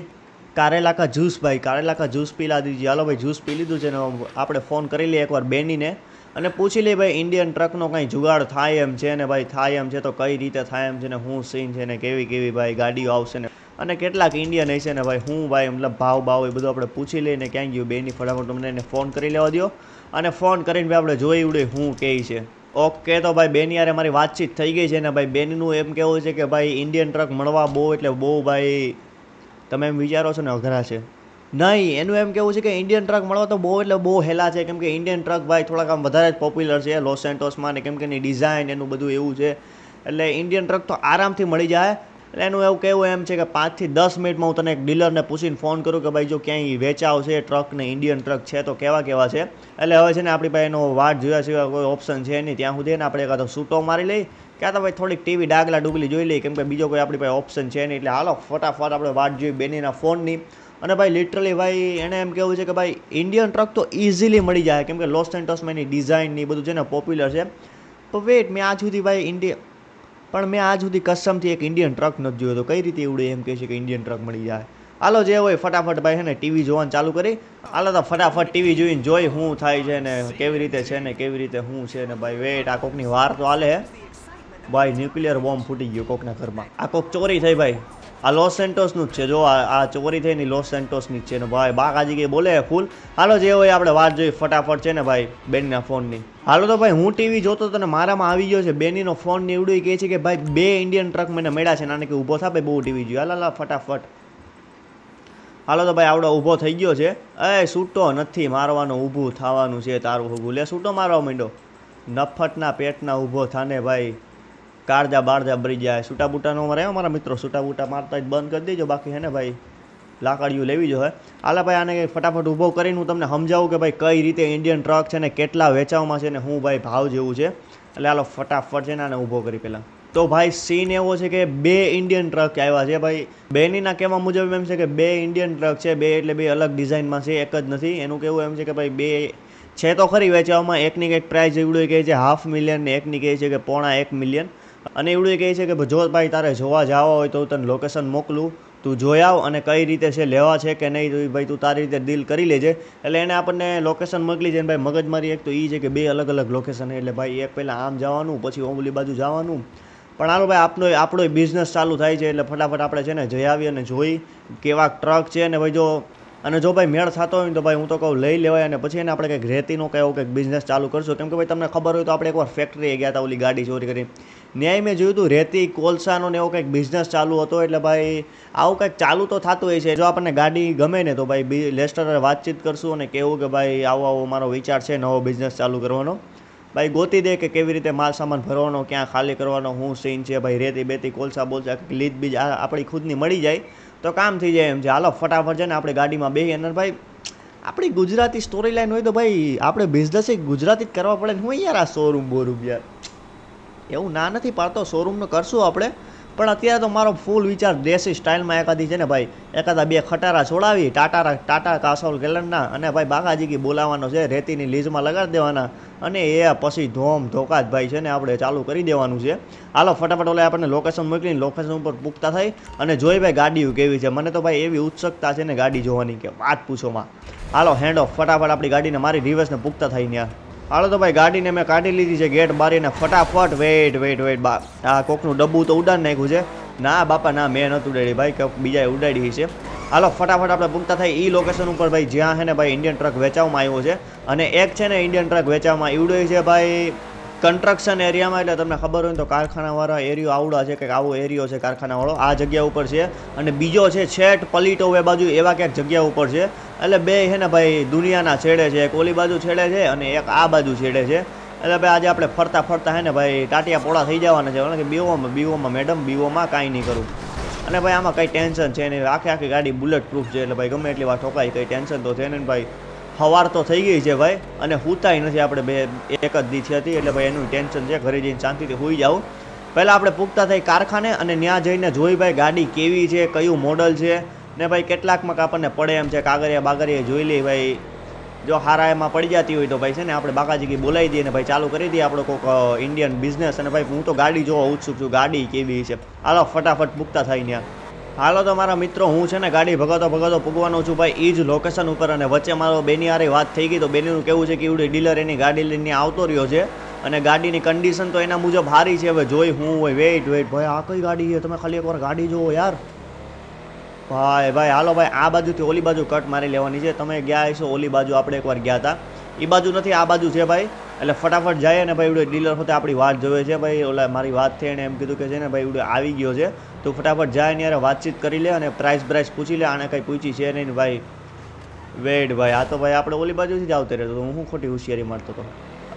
કારેલા કા જ્યુસ ભાઈ, કારેલા કા જ્યુસ પીલા દીજીએ. હાલો ભાઈ જ્યુસ પી લીધું છે ને આપણે ફોન કરી લઈએ એકવાર બેનીને અને પૂછી લઈએ ભાઈ ઇન્ડિયન ટ્રકનો કંઈ જુગાડ થાય એમ છે ને ભાઈ. થાય એમ છે તો કઈ રીતે થાય એમ છે ને શું સીન છે ને કેવી ભાઈ ગાડીઓ આવશે ને અને કેટલાક ઇન્ડિયન હશે ને ભાઈ હું ભાઈ મતલબ ભાવ એ બધું આપણે પૂછી લઈને ક્યાં ગયું બેની ફટાફટ તમને એને ફોન કરી લેવા દો. અને ફોન કરીને ભાઈ આપણે જોઈ ઉડે હું કહે છે. ઓકે તો ભાઈ બેની યારે મારી વાતચીત થઈ ગઈ છે ને ભાઈ બેનીનું એમ કહેવું છે કે ભાઈ ઇન્ડિયન ટ્રક મળવા બહુ એટલે બહુ ભાઈ તમે એમ વિચારો છો ને અઘરા છે. નહીં, એનું એમ કેવું છે કે ઇન્ડિયન ટ્રક મળવા તો બહુ એટલે બહુ હેલા છે. કેમ કે ઇન્ડિયન ટ્રક ભાઈ થોડાક આમ વધારે જ પોપ્યુલર છે લોસ સેન્ટોસમાં ને, કેમ કે એની ડિઝાઇન એનું બધું એવું છે. એટલે ઇન્ડિયન ટ્રક તો આરામથી મળી જાય. એટલે એનું એવું કહેવું એમ છે કે 5 થી 10 મિનિટમાં હું તને એક ડીલરને પૂછીને ફોન કરું કે ભાઈ જો ક્યાંય વેચાવ છે ટ્રક ને ઇન્ડિયન ટ્રક છે તો કેવા છે. એટલે હવે છે ને આપણી પાસે એનો વાટ જોયા સિવાય કોઈ ઓપ્શન છે નહીં. ત્યાં સુધી ને આપણે કાં તો સૂટો મારી લઈ ક્યાં તો ભાઈ થોડીક ટીવી ડાગલા ડુગલી જોઈ લઈએ. કેમ કે બીજો કોઈ આપણી પાસે ઓપ્શન છે નહીં. એટલે હાલો ફટાફટ આપણે વાટ જોઈ બેનીના ફોનની. અને ભાઈ લિટરલી ભાઈ એને એમ કહેવું છે કે ભાઈ ઇન્ડિયન ટ્રક તો ઇઝીલી મળી જાય. કેમ કે લોસ સેન્ટોસમાં એની ડિઝાઇન ને બધું છે ને પોપ્યુલર છે. તો વેટ મેં આજ સુધી ભાઈ મેં આજ સુધી કસ્ટમથી એક ઇન્ડિયન ટ્રક નથી જોયો. તો કઈ રીતે એવડે એમ કહે છે કે ઇન્ડિયન ટ્રક મળી જાય. હાલો જે હોય ફટાફટ ભાઈ છે ને ટીવી જોવાનું ચાલુ કરી. હાલો તો ફટાફટ ટીવી જોઈને જોઈ શું થાય છે ને કેવી રીતે છે ને કેવી રીતે શું છે ને ભાઈ. વેટ આ કોકની વાર તો હાલે ભાઈ. ન્યુક્લિયર બોમ્બ ફૂટી ગયો કોકના ઘરમાં. આ કોક ચોરી થઈ ભાઈ. આ લોસ સેન્ટોસનું જ છે જો આ ચોરી થઈ ને લોસ સેન્ટોસની જ છે ને ભાઈ. બાકાજી કે બોલે ફૂલ. હાલો જે હોય આપણે વાત જોઈ ફટાફટ છે ને ભાઈ બેનના ફોનની. હાલો તો ભાઈ હું ટીવી જોતો તો ને મારામાં આવી ગયો છે બેનીનો ફોન ને એવડું કહે છે કે ભાઈ 2 ઇન્ડિયન ટ્રક મને મળ્યા છે. નાને કે ઊભો થા ભાઈ બહુ ટીવી જોયું. હાલો ફટાફટ. હાલો તો ભાઈ આવડો ઊભો થઈ ગયો છે. સૂટો નથી મારવાનું, ઊભું થવાનું છે તારું ઊભું. લે સૂટો મારવા માંડ્યો. નફટના પેટના ઊભો થાને ભાઈ. કાળજા બાળજા ભરી જાય. છૂટા બૂટાનો મારે અમારા મિત્રો છૂટા બૂટા મારતા જ બંધ કરી દેજો. બાકી હે ને ભાઈ લાકડીઓ લેવી જોઈએ. હાલે ભાઈ આને ફટાફટ ઊભો કરીને હું તમને સમજાવું કે ભાઈ કઈ રીતે ઇન્ડિયન ટ્રક છે ને કેટલા વેચાવમાં છે ને હું ભાઈ ભાવ જેવું છે. એટલે હાલો ફટાફટ છે ને આને ઊભો કરી પહેલાં. તો ભાઈ સીન એવો છે કે 2 ઇન્ડિયન ટ્રક આવ્યા છે ભાઈ. બેનીના કહેવા મુજબ એમ છે કે 2 ઇન્ડિયન ટ્રક છે. 2 એટલે 2 અલગ ડિઝાઇનમાં છે, એક જ નથી. એનું કહેવું એમ છે કે ભાઈ 2 છે તો ખરી વેચાવમાં. એકની કંઈક પ્રાઇસ એવડું કહે છે 500,000 ને એકની કહે છે કે 1.5 મિલિયન. અને એવું કહે છે કે જો ભાઈ તારે જોવા જવા હોય તો તને લોકેશન મોકલું, તું જોઈ આવ અને કઈ રીતે છે લેવા છે કે નહીં તો ભાઈ તું તારી રીતે ડીલ કરી લેજે. એટલે એને આપણને લોકેશન મોકલી છે ને ભાઈ મગજમારી એક તો એ છે કે 2 અલગ અલગ લોકેશન. એટલે ભાઈ એક પહેલાં આમ જવાનું પછી ઓમલી બાજુ જવાનું. પણ હાલો ભાઈ આપણો બિઝનેસ ચાલુ થાય છે એટલે ફટાફટ આપણે છે ને જઈ આવીએ અને જોઈ કેવા ટ્રક છે ને ભાઈ જો ભાઈ મેળ થતો હોય તો ભાઈ હું તો કહું લઈ લેવાય. અને પછી એને આપણે કંઈક રેતીનો કંઈક બિઝનેસ ચાલુ કરશું. કેમ કે ભાઈ તમને ખબર હોય તો આપણે એકવાર ફેક્ટરીએ ગયા હતા ઓલી ગાડી ચોરી કરી. ન્યાય મેં જોયું હતું રેતી કોલસાનો ને એવો કંઈક બિઝનેસ ચાલુ હતો. એટલે ભાઈ આવું કંઈક ચાલુ તો થતું હોય છે. જો આપણને ગાડી ગમે ને તો ભાઈ લેસ્ટર વાતચીત કરશું અને કહેવું કે ભાઈ આવો મારો વિચાર છે નવો બિઝનેસ ચાલુ કરવાનો. ભાઈ ગોતી દે કે કેવી રીતે માલ સામાન ભરવાનો, ક્યાં ખાલી કરવાનો, શું સીન છે ભાઈ. રેતી બેતી કોલસા બોલસા લીજ બીજ આપણી ખુદની મળી જાય તો કામ થઈ જાય એમ છે. હાલો ફટાફટ છે ને આપણે ગાડીમાં બેસી. અને ભાઈ આપણી ગુજરાતી સ્ટોરી લાઈન હોય તો ભાઈ આપણે બિઝનેસ ગુજરાતી જ કરવા પડે ને. હું યાર આ શોરૂમ બોરૂમ યાર એવું ના નથી પાડતો, શોરૂમનું કરશું આપણે. પણ અત્યારે તો મારો ફૂલ વિચાર દેશી સ્ટાઇલમાં એકાદી છે ને ભાઈ એકાદા 2 ખટારા છોડાવી ટાટા કાસોલ ગેલનના અને ભાઈ બાકાજીકી બોલાવવાનો છે, રેતીની લીઝમાં લગાડી દેવાના અને એ પછી ધોકા જ ભાઈ છે ને આપણે ચાલુ કરી દેવાનું છે. હાલો ફટાફટ ઓલે આપણને લોકેશન મોકલીને લોકેશન ઉપર પૂગતા થઈ અને જોઈ ભાઈ ગાડીઓ કેવી છે. મને તો ભાઈ એવી ઉત્સુકતા છે ને ગાડી જોવાની કે વાત પૂછોમાં. હાલો હેન્ડ ઓફ ફટાફટ આપણી ગાડીને મારી રિવર્સને પૂગતા થઈ ત્યાં. હાલો તો ભાઈ ગાડીને મેં કાઢી લીધી છે ગેટ બારીને ફટાફટ. વેઇટ બા આ કોકનું ડબ્બું તો ઉડાડી નાખ્યું છે. ના બાપા ના, મેં નહોતું ઉડાડી ભાઈ, કોઈક બીજાએ ઉડાડી છે. હાલો ફટાફટ આપણે પૂગતા થાય એ લોકેશન ઉપર ભાઈ જ્યાં છે ને ભાઈ ઇન્ડિયન ટ્રક વેચાવવામાં આવ્યો છે. અને એક છે ને ઇન્ડિયન ટ્રક વેચાવવામાં આવડ્યો છે ભાઈ કન્સ્ટ્રક્શન એરિયામાં. એટલે તમને ખબર હોય તો કારખાનાવાળા એરિયો આવડા છે, કંઈક આવો એરિયો છે કારખાનાવાળો આ જગ્યા ઉપર છે. અને બીજો છે છેટ પલીટો એ બાજુ એવા ક્યાંક જગ્યા ઉપર છે. એટલે બે છે ને ભાઈ દુનિયાના છેડે છે, એક ઓલી બાજુ છેડે છે અને એક આ બાજુ છેડે છે. એટલે ભાઈ આજે આપણે ફરતા છે ને ભાઈ ટાટિયા પોળા થઈ જવાના છે. કારણ કે બીઓમાં મેડમ બીઓમાં કાંઈ નહીં કરું. અને ભાઈ આમાં કંઈ ટેન્શન છે નહીં, આખી ગાડી બુલેટ પ્રૂફ છે. એટલે ભાઈ ગમે એટલી વાર ઠોકાય કંઈ ટેન્શન તો છે ને ભાઈ. સવાર તો થઈ ગઈ છે ભાઈ અને હુતાય નથી આપણે બે એક જ દી હતી. એટલે ભાઈ એનું ટેન્શન છે, ઘરે જઈને શાંતિથી સૂઈ જાઉં. પહેલાં આપણે પૂગતા થઈ કારખાને અને ત્યાં જઈને જોઈ ભાઈ ગાડી કેવી છે, કયું મોડલ છે ને ભાઈ કેટલાકમાં આપણને પડે એમ છે. કાગરિયા જોઈ લઈએ ભાઈ, જો હારા એમાં પડી જતી હોય તો ભાઈ છે ને આપણે બાકાજીકી બોલાવી દઈએ ને ભાઈ ચાલુ કરી દઈએ આપણો કોઈક ઇન્ડિયન બિઝનેસ. અને ભાઈ હું તો ગાડી જોવા ઉત્સુક છું, ગાડી કેવી છે. હાલો ફટાફટ પૂગતા થાય ત્યાં. હાલો તો મારા મિત્રો હું છે ને ગાડી ભગાતો પૂગવાનો છું ભાઈ એ જ લોકેશન ઉપર. અને વચ્ચે મારો બેની હારે વાત થઈ ગઈ તો બેનીનું કેવું છે કે એવડે ડીલર એની ગાડી લઈને આવતો રહ્યો છે અને ગાડીની કન્ડિશન તો એના મુજબ સારી છે. હવે જોઈ હું હોય વેઇટ ભાઈ આ કઈ ગાડી છે, તમે ખાલી એકવાર ગાડી જુઓ યાર ભાઈ. હાલો ભાઈ આ બાજુથી ઓલી બાજુ કટ મારી લેવાની છે. તમે ગયા હશો ઓલી બાજુ, આપણે એકવાર ગયા હતા એ બાજુ નથી આ બાજુ છે ભાઈ. એટલે ફટાફટ જાય ને ભાઈ ડીલર સાથે આપણી વાત જોવે છે ભાઈ. ઓલા મારી વાત થઈ અને એમ કીધું કે છે ને ભાઈ આવી ગયો છે તો ફટાફટ જાય ને યાર વાતચીત કરી લે અને પ્રાઇસ પૂછી લે. આને કંઈ પૂછી છે નહીં ભાઈ. વેટ ભાઈ આ તો ભાઈ આપણે ઓલી બાજુથી જ આવતે રહેતો, હું ખોટી હોશિયારી મારતો હતો.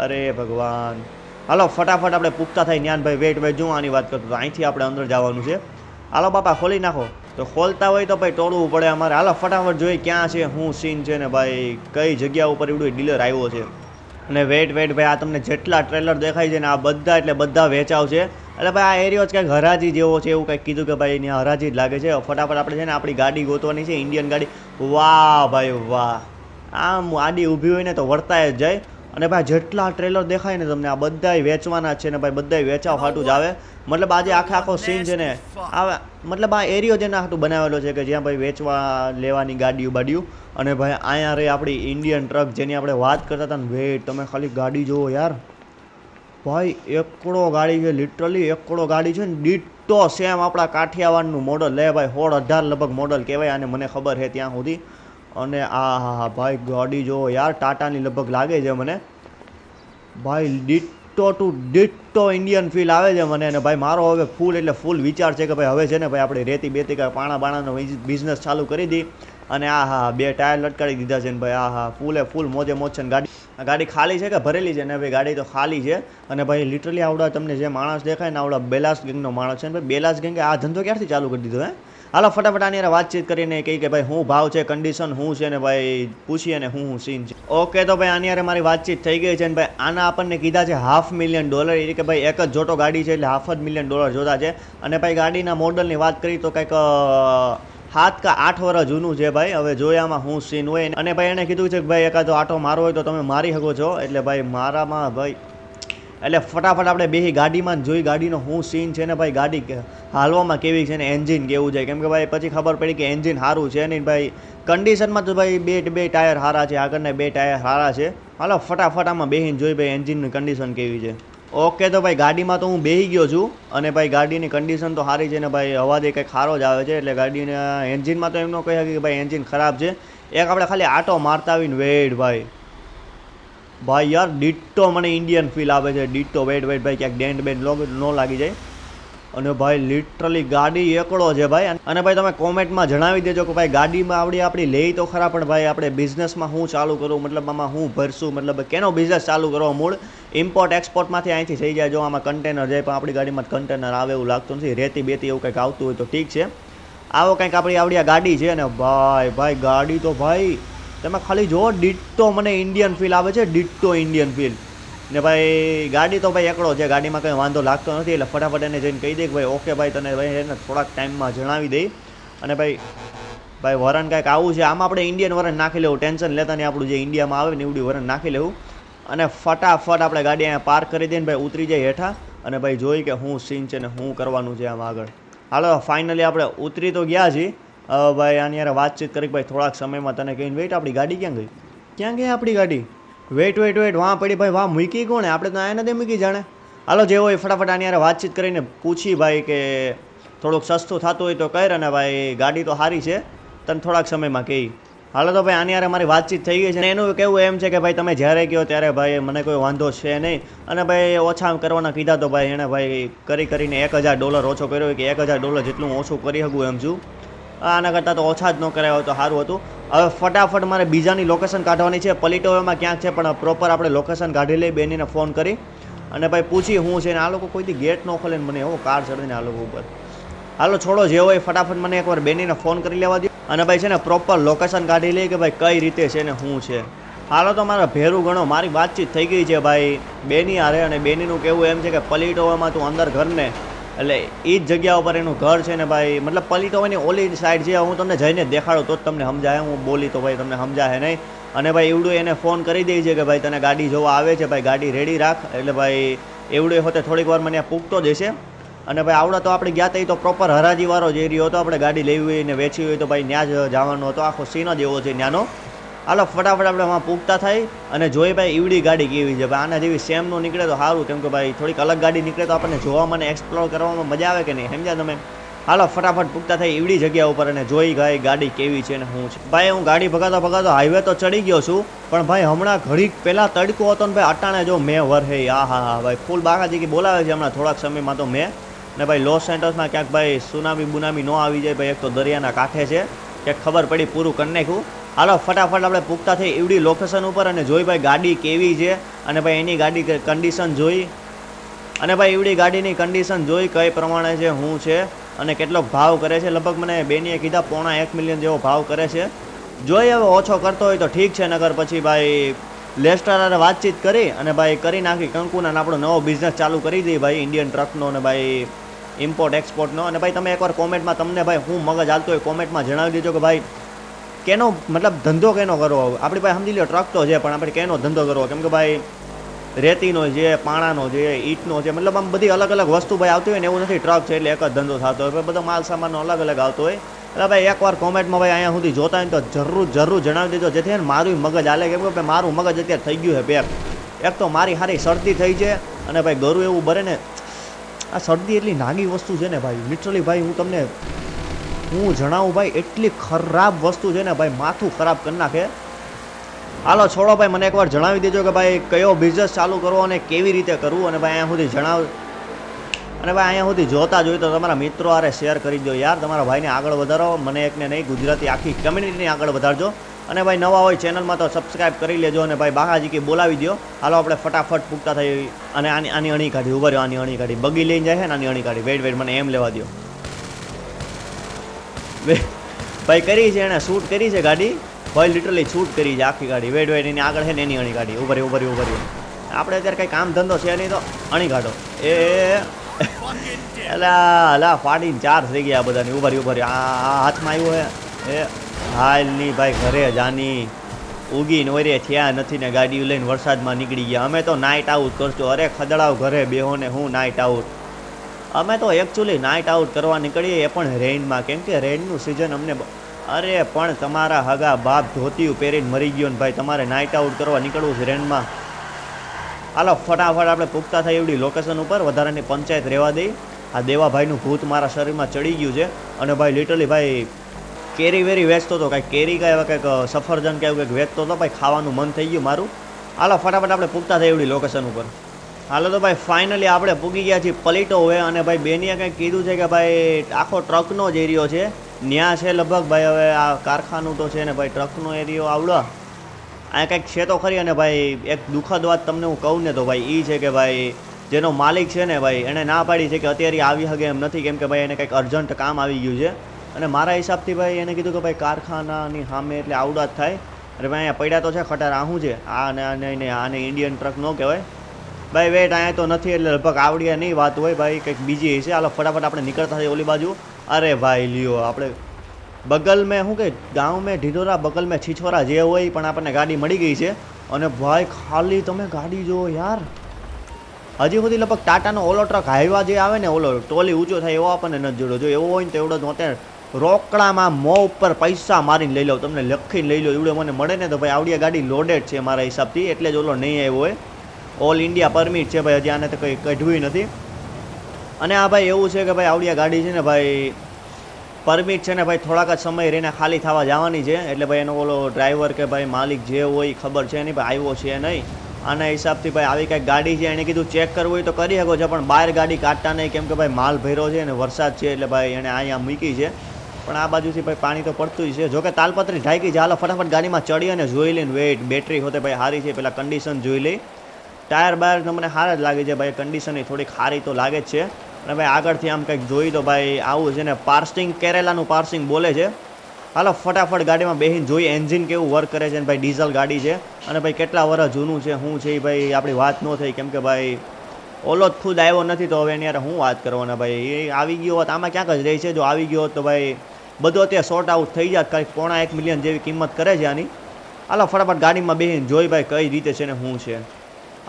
અરે ભગવાન. હાલો ફટાફટ આપણે પૂછતા થાય જ્ઞાન ભાઈ. વેટ ભાઈ જો આની વાત કરતો તો અહીંથી આપણે અંદર જવાનું છે. હાલો બાપા ખોલી નાખો. તો ખોલતા હોય તો ભાઈ તોડવું પડે અમારે. હાલો ફટાફટ જોઈએ ક્યાં છે, શું સીન છે ને ભાઈ કઈ જગ્યા ઉપર એવડું ડીલર આવ્યો છે. અને વેટ ભાઈ આ તમને જેટલા ટ્રેલર દેખાય છે ને આ બધા એટલે બધા વેચાવ છે. એટલે ભાઈ આ એરિયો જ કંઈક હરાજી જેવો છે એવું કંઈક કીધું કે ભાઈ ત્યાં હરાજી જ લાગે છે. ફટાફટ આપણે છે ને આપણી ગાડી ગોતવાની છે, ઇન્ડિયન ગાડી. વાહ ભાઈ વાહ, આમ આડી ઊભી હોય ને તો વર્તાય જ જાય. અને ભાઈ જેટલા ટ્રેલર દેખાય ને તમને આ બધાય વેચવાના જ છે ને ભાઈ બધાય વેચાવ હાટું જ આવે. મતલબ આજે આખો સીન છે ને આવે, મતલબ આ એરિયો જેના હાટું બનાવેલો છે કે જ્યાં ભાઈ વેચવા લેવાની ગાડીઓ. અને ભાઈ અહીંયા રહી આપણી ઇન્ડિયન ટ્રક જેની આપણે વાત કરતા હતા ને. વેટ તમે ખાલી ગાડી જુઓ યાર ભાઈ, એકડો ગાડી છે, લિટરલી એકડો ગાડી છે ને ડિટ્ટો સેમ આપણા કાઠિયાવાડનું મોડલ. લે ભાઈ 16-18 લગભગ મોડલ કહેવાય આને, મને ખબર છે ત્યાં સુધી. અને હા ભાઈ ગાડી જુઓ યાર, ટાટાની લગભગ લાગે છે મને ભાઈ. ડિટ્ટો ઇન્ડિયન ફીલ આવે છે મને. અને ભાઈ મારો હવે ફૂલ વિચાર છે કે ભાઈ હવે છે ને ભાઈ આપણે રેતી બેતી કાંઈ પાણાનો બિઝનેસ ચાલુ કરી દી. અને આ 2 ટાયર લટકાડી દીધા છે ને ભાઈ ફૂલ મોજે મોજ છે. ગાડી ખાલી છે કે ભરેલી છે ને ભાઈ? ગાડી તો ખાલી છે. અને ભાઈ લિટરલી આવડા તમને જે માણસ દેખાય ને આવડા બેલાસ ગેંગનો માણસ છે ને ભાઈ. બેલાસ ગેંગે આ ધંધો ક્યારથી ચાલુ કરી દીધો હે? હાલો ફટાફટ આની વાતચીત કરીને કહી કે ભાઈ શું ભાવ છે, કન્ડિશન શું છે ને ભાઈ પૂછીએ ને શું સીન છે. ઓકે તો ભાઈ આની યારે મારી વાતચીત થઈ ગઈ છે ને ભાઈ આના આપણને કીધા છે $500,000. એટલે કે ભાઈ એક જ જોટો ગાડી છે એટલે $500,000 જોતા છે. અને ભાઈ ગાડીના મોડલની વાત કરી તો કંઈક 7 કે 8 વર્ષ જૂનું છે ભાઈ. હવે જોયામાં શું સીન હોય. અને ભાઈ એને કીધું છે કે ભાઈ એકાદો આટો મારો હોય તો તમે મારી શકો છો. એટલે ભાઈ મારામાં ભાઈ એટલે ફટાફટ આપણે બેસી ગાડીમાં જોઈ ગાડીનો શું સીન છે ને ભાઈ ગાડી હાલવામાં કેવી છે ને એન્જિન કેવું છે. કેમ કે ભાઈ પછી ખબર પડી કે એન્જિન સારું છે નહીં ભાઈ. કન્ડિશનમાં તો ભાઈ બે ટાયર સારા છે, આગળના 2 ટાયર સારા છે. હાલો ફટાફટ આમાં બેસીને જોઈ ભાઈ એન્જિનની કન્ડિશન કેવી છે. ઓકે તો ભાઈ ગાડીમાં તો હું બેસી ગયો છું અને ભાઈ ગાડીની કન્ડિશન તો સારી છે ને ભાઈ અવાજ કંઈક સારો જ આવે છે. એટલે ગાડીના એન્જિનમાં તો એમ ન કહી શકીએ કે ભાઈ એન્જિન ખરાબ છે. એક આપણે ખાલી આટો મારતા આવીને વેટ ભાઈ યાર ડિટ્ટો મને ઇન્ડિયન ફીલ આવે છે. ડિટ્ટો વેટ ભાઈ ક્યાંક ડેન્ટ ન લાગી જાય. અને ભાઈ લિટરલી ગાડી એકડો છે ભાઈ. અને ભાઈ તમે કોમેન્ટમાં જણાવી દેજો કે ભાઈ ગાડીમાં આપણી લઈ તો ખરા પણ ભાઈ આપણે બિઝનેસમાં શું ચાલુ કરવું, મતલબ આમાં શું ભરશું, મતલબ કેનો બિઝનેસ ચાલુ કરવો. મૂળ ઇમ્પોર્ટ એક્સપોર્ટમાંથી અહીંથી થઈ જાય. જો આમાં કન્ટેનર જાય પણ આપણી ગાડીમાં કન્ટેનર આવે એવું લાગતું નથી. રેતી બેતી એવું કંઈક આવતું હોય તો ઠીક છે. આવો કંઈક આપણી આવડી ગાડી છે. અને ભાઈ ગાડી તો ભાઈ તમે ખાલી જુઓ ડિટ્ટો મને ઇન્ડિયન ફીલ આવે છે. ડિટ્ટો ઇન્ડિયન ફીલ ને ભાઈ ગાડી તો ભાઈ એકડો છે, ગાડીમાં કંઈ વાંધો લાગતો નથી, એટલે ફટાફટ એને જઈને કહી દે કે ભાઈ ઓકે ભાઈ તને ભાઈ એને થોડાક ટાઈમમાં જણાવી દઈ. અને ભાઈ વરણ કાંઈક આવું છે, આમાં આપણે ઇન્ડિયન વરણ નાખી લેવું, ટેન્શન લેતા નહીં, આપણું જે ઇન્ડિયામાં આવે ને એવડી વરણ નાખી લેવું. અને ફટાફટ આપણે ગાડી અહીંયા પાર્ક કરી દઈએ ને ભાઈ ઉતરી જાય હેઠા અને ભાઈ જોઈ કે શું સીન છે ને શું કરવાનું છે આમ આગળ. હાલો ફાઇનલી આપણે ઉતરી તો ગયા છીએ. હવે ભાઈ આની યાર વાતચીત કરી ભાઈ થોડાક સમયમાં તને કહીને વેઇટ આપણી ગાડી ક્યાં ગઈ આપણી ગાડી? વેઇટ વાં પડી ભાઈ, વાં મૂકી કોણે? આપણે તો અહીંયા નથી મૂકી જાણે. હાલો જે હોય ફટાફટ આની યાર વાતચીત કરીને પૂછી ભાઈ કે થોડુંક સસ્તું થતું હોય તો કર, અને ભાઈ ગાડી તો સારી છે તને થોડાક સમયમાં કહી. હાલો તો ભાઈ આની યાર મારી વાતચીત થઈ ગઈ છે, એનું કહેવું એમ છે કે ભાઈ તમે જ્યારે કહો ત્યારે ભાઈ મને કોઈ વાંધો છે નહીં. અને ભાઈ ઓછા કરવાના કીધા તો ભાઈ એણે ભાઈ કરીને $1000 ઓછો કર્યો કે $1000 જેટલું ઓછું કરી શકું એમ છું. આના કરતાં તો ઓછા જ ન કરાય હોય તો સારું હતું. હવે ફટાફટ મારે બીજાની લોકેશન કાઢવાની છે, પલિટોમાં ક્યાંક છે પણ પ્રોપર આપણે લોકેશન કાઢી લઈ, બેનીને ફોન કરી અને ભાઈ પૂછી શું છે ને. આ લોકો કોઈથી ગેટ ન ખોલે ને મને એવો કાર ચડીને આ લોકો ઉપર. હાલો છોડો જે હોય ફટાફટ મને એકવાર બેનીને ફોન કરી લેવા દો અને ભાઈ છે ને પ્રોપર લોકેશન કાઢી લઈએ કે ભાઈ કઈ રીતે છે ને શું છે. હાલો તો મારા ભેરું ગણો મારી વાતચીત થઈ ગઈ છે ભાઈ બેની હારે, અને બેનીનું કહેવું એમ છે કે પલિટોવામાં તું અંદર ઘરને એટલે એ જ જગ્યા ઉપર એનું ઘર છે ને ભાઈ, મતલબ પલિટોવાની ઓલી સાઈડ છે. હું તમને જઈને દેખાડું તો જ તમને સમજાય, હું બોલી તો ભાઈ તમને સમજાય નહીં. અને ભાઈ એવડું એને ફોન કરી દે છે કે ભાઈ તને ગાડી જોવા આવે છે, ભાઈ ગાડી રેડી રાખ. એટલે ભાઈ એવડું હોતે થોડીક વાર મને પૂગતો જ હશે. અને ભાઈ આવડા તો આપણે ગયા હતા તો પ્રોપર હરાજીવાળો જ એરિયો હતો, આપણે ગાડી લેવી હોય ને વેચવી હોય તો ભાઈ ત્યાં જ જવાનો હતો, આખો સીનો જ એવો છે ત્યાંનો. હાલો ફટાફટ આપણે આમાં પૂગતા થાય અને જોઈએ ભાઈ ઈવડી ગાડી કેવી છે. ભાઈ આના જેવી સેમનું નીકળે તો સારું, કેમ કે ભાઈ થોડીક અલગ ગાડી નીકળે તો આપણને જોવામાં એક્સપ્લોર કરવામાં મજા આવે કે નહીં, સમજ્યા તમે? હાલો ફટાફટ પૂગતા થાય ઈવડી જગ્યા ઉપર અને જોઈ ભાઈ ગાડી કેવી છે ને શું છે. ભાઈ હું ગાડી ભગાતો હાઈવે તો ચડી ગયો છું, પણ ભાઈ હમણાં ઘડીક પહેલાં તડકો હતો ને ભાઈ અટાણે જો મેં વરહે હા ભાઈ ફૂલ બાકાજી બોલાવે છે હમણાં થોડાક સમયમાં તો મેં. ને ભાઈ લોસ એન્ટોસમાં ક્યાંક ભાઈ સુનામી ન આવી જાય ભાઈ, એક તો દરિયાના કાંઠે છે, ક્યાંક ખબર પડી પૂરું કરી નાખ્યું. હાલો ફટાફટ આપણે પૂગતા થઈ એવડી લોકેશન ઉપર અને જોઈ ભાઈ ગાડી કેવી છે અને ભાઈ એની ગાડી કન્ડિશન જોઈ અને ભાઈ એવડી ગાડીની કન્ડિશન જોઈ કઈ પ્રમાણે છે શું છે અને કેટલોક ભાવ કરે છે. લગભગ મને બેનીએ કીધા $1.5 મિલિયન જેવો ભાવ કરે છે. જોઈ હવે ઓછો કરતો હોય તો ઠીક છે, નગર પછી ભાઈ લેસ્ટર વાતચીત કરી અને ભાઈ કરી નાખી કંકુના આપણો નવો બિઝનેસ ચાલુ કરી દઈએ ભાઈ ઇન્ડિયન ટ્રકનો અને ભાઈ ઇમ્પોર્ટ એક્સપોર્ટનો. અને ભાઈ તમે એકવાર કોમેન્ટમાં તમને ભાઈ હું મગજ હાલતો હોય કોમેન્ટમાં જણાવી દેજો કે ભાઈ કેનો મતલબ ધંધો કેનો કરવો. આપણી પાસે સમજી લો ટ્રક તો છે પણ આપણે કેનો ધંધો કરવો, કેમ કે ભાઈ રેતીનો છે, પાણાનો છે, ઈંટનો છે, મતલબ આમ બધી અલગ અલગ વસ્તુ ભાઈ આવતી હોય ને, એવું નથી ટ્રક છે એટલે એક જ ધંધો થતો હોય, બધો માલ સામાનનો અલગ અલગ આવતો હોય. એટલે ભાઈ એકવાર કોમેન્ટમાં ભાઈ અહીંયા સુધી જોતા હોય તો જરૂર જણાવી દેજો, જેથી મારું મગજ હાલે, કેમ કે મારું મગજ અત્યારે થઈ ગયું છે પેક. એક તો મારી સારી શરદી થઈ છે અને ભાઈ ગરું એવું ભરે ને, આ શરદી એટલી નાની વસ્તુ છે ને ભાઈ, લિટરલી ભાઈ હું તમને હું જણાવું ભાઈ એટલી ખરાબ વસ્તુ છે ને ભાઈ, માથું ખરાબ કરી નાખે. હાલો છોડો ભાઈ મને એકવાર જણાવી દેજો કે ભાઈ કયો બિઝનેસ ચાલુ કરવો અને કેવી રીતે કરવું. અને ભાઈ અહીંયા સુધી જણાવ અને ભાઈ અહીંયા સુધી જોતા જોઈએ તો તમારા મિત્રો આરે શેર કરી દો યાર, તમારા ભાઈને આગળ વધારો, મને એકને નહીં ગુજરાતી આખી કમ્યુનિટીને આગળ વધારજો. અને ભાઈ નવા હોય ચેનલમાં તો સબસ્ક્રાઈબ કરી લેજો અને ભાઈ બાકાજી કે બોલાવી દો. હાલો આપણે ફટાફટ પૂગતા થઈ અને આની અણી કાઢી ઉભા રહ્યો, આની અણી કાઢી બગી લઈને જાય છે ને આની અણી કાઢી. વેઇટ મને એમ લેવા દો ભાઈ, કરી છે એણે શૂટ કરી છે ગાડી ભાઈ, લિટરલી શૂટ કરી છે આખી ગાડી. વેઇટ એની આગળ છે ને એની અણી કાઢી. ઉભરી આપણે અત્યારે કંઈ કામ ધંધો છે નહીં તો અણી કાઢો. અલા ફાડીને 4 થઈ ગયા બધાની. ઉભરી આ હાથમાં આવ્યો હે એ હાલની ભાઈ ઘરે જાની ઉગીને ઓરે થયા નથી ને ગાડી લઈને વરસાદમાં નીકળી ગયા. અમે તો નાઇટ આઉટ કરશો, અરે ખદડાવ ઘરે બેહો ને હું નાઇટ આઉટ. અમે તો એકચ્યુઅલી નાઇટ આઉટ કરવા નીકળીએ એ પણ રેઇનમાં, કેમ કે રેઇનનું સિઝન અમને અરે પણ તમારા હગા બાપ ધોતિયું પહેરીને મરી ગયો ને ભાઈ તમારે નાઇટ આઉટ કરવા નીકળવું છે રેનમાં. હાલો ફટાફટ આપણે પૂગતા થાય એવડી લોકેશન ઉપર, વધારાની પંચાયત રહેવા દઈ. આ દેવાભાઈનું ભૂત મારા શરીરમાં ચડી ગયું છે અને ભાઈ લિટરલી ભાઈ કેરી વેરી વેચતો હતો, કાંઈક કેરી કાંઈ કંઈક સફરજન કે એવું કંઈક વેચતો હતો ભાઈ, ખાવાનું મન થઈ ગયું મારું. હાલો ફટાફટ આપણે પૂગતા થાય એવડી લોકેશન ઉપર. હાલો તો ભાઈ ફાઇનલી આપણે પૂગી ગયા છીએ પલિટો હોય અને ભાઈ બેનીએ કંઈક કીધું છે કે ભાઈ આખો ટ્રકનો જ એરિયો છે ત્યાં છે લગભગ ભાઈ. હવે આ કારખાનું તો છે ને ભાઈ, ટ્રકનો એરિયો આવડો અહીંયા કંઈક છે તો ખરી. અને ભાઈ એક દુઃખદ વાત તમને હું કહું ને તો ભાઈ એ છે કે ભાઈ જેનો માલિક છે ને ભાઈ એણે ના પાડી છે કે અત્યારે આવી શકે એમ નથી, કેમ કે ભાઈ એને કંઈક અર્જન્ટ કામ આવી ગયું છે. અને મારા હિસાબથી ભાઈ એને કીધું કે ભાઈ કારખાનાની સામે એટલે આવડા જ થાય. અરે ભાઈ અહીંયા પડ્યા તો છે ખટાર, આ શું છે આને ઇન્ડિયન ટ્રક ન કહેવાય. ભાઈ વેટ અહીંયા તો નથી એટલે લગભગ આવડિયા નહીં વાત હોય ભાઈ, કંઈક બીજી છે. હાલો ફટાફટ આપણે નીકળતા થઈએ ઓલી બાજુ. અરે ભાઈ લ્યો આપણે બગલ મેં શું કે ગાँव મેં ઢીઢોરા બગલ મેં છીછોરા જે હોય પણ આપણને ગાડી મળી ગઈ છે. અને ભાઈ ખાલી તમે ગાડી જુઓ યાર, હજી સુધી લગભગ ટાટાનો ઓલો ટ્રક હાઈવા જે આવે ને ઓલો ટોલી ઊંચો થાય એવો આપણને નથી જોડો. જો એવો હોય ને તો એવડો હું અત્યારે રોકડામાં મો ઉપર પૈસા મારીને લઈ લઉં, તમને લખીને લઈ લો એવડો મને મળે ને તો ભાઈ આવડી ગાડી લોડેડ છે મારા હિસાબથી, એટલે જ ઓલો નહીં આવ્યો હોય. ઓલ ઇન્ડિયા પરમિટ છે ભાઈ, હજી આને તો કંઈ કઢવું નથી. અને આ ભાઈ એવું છે કે ભાઈ આવડી ગાડી છે ને ભાઈ પરમિટ છે ને ભાઈ થોડાક જ સમય રહીને ખાલી થવા જવાની છે. એટલે ભાઈ એનો ઓલો ડ્રાઈવર કે ભાઈ માલિક જે હોય ખબર છે નહીં ભાઈ આવ્યો છે નહીં. આના હિસાબથી ભાઈ આવી કંઈક ગાડી છે, એણે કીધું ચેક કરવું હોય તો કરી શકો છો પણ બહાર ગાડી કાઢતા નહીં, કેમ કે ભાઈ માલ ભર્યો છે અને વરસાદ છે એટલે ભાઈ એણે અહીંયા મૂકી છે. પણ આ બાજુથી ભાઈ પાણી તો પડતું જ છે. જોકે તાલપત્રી ઢાંકી છે. હાલો ફટાફટ ગાડીમાં ચડી અને જોઈ લઈને વેટ બેટરી હોતે ભાઈ સારી છે, પેલા કન્ડિશન જોઈ લઈ. ટાયર બાયર તો મને સારા જ લાગે છે ભાઈ, કન્ડિશનની થોડીક સારી તો લાગે જ છે. અને ભાઈ આગળથી આમ કંઈક જોઈ તો ભાઈ આવું છે ને પાર્સિંગ કેરેલાનું પાર્સિંગ બોલે છે. હાલો ફટાફટ ગાડીમાં બેસીને જોઈએ એન્જિન કેવું વર્ક કરે છે. અને ભાઈ ડીઝલ ગાડી છે અને ભાઈ કેટલા વર્ષ જૂનું છે શું છે એ ભાઈ આપણી વાત ન થઈ, કેમ કે ભાઈ ઓલો જ ખુદ આવ્યો નથી તો હવે એની યાર હું વાત કરવાના ભાઈ. એ આવી ગયો હોત આમાં ક્યાંક જ રહી છે, જો આવી ગયો હોત તો ભાઈ બધું અત્યારે શોર્ટ આઉટ થઈ જાય. કંઈક 1.5 મિલિયન જેવી કિંમત કરે છે આની. હાલો ફટાફટ ગાડીમાં બેસીને જોઈ ભાઈ કઈ રીતે છે ને શું છે.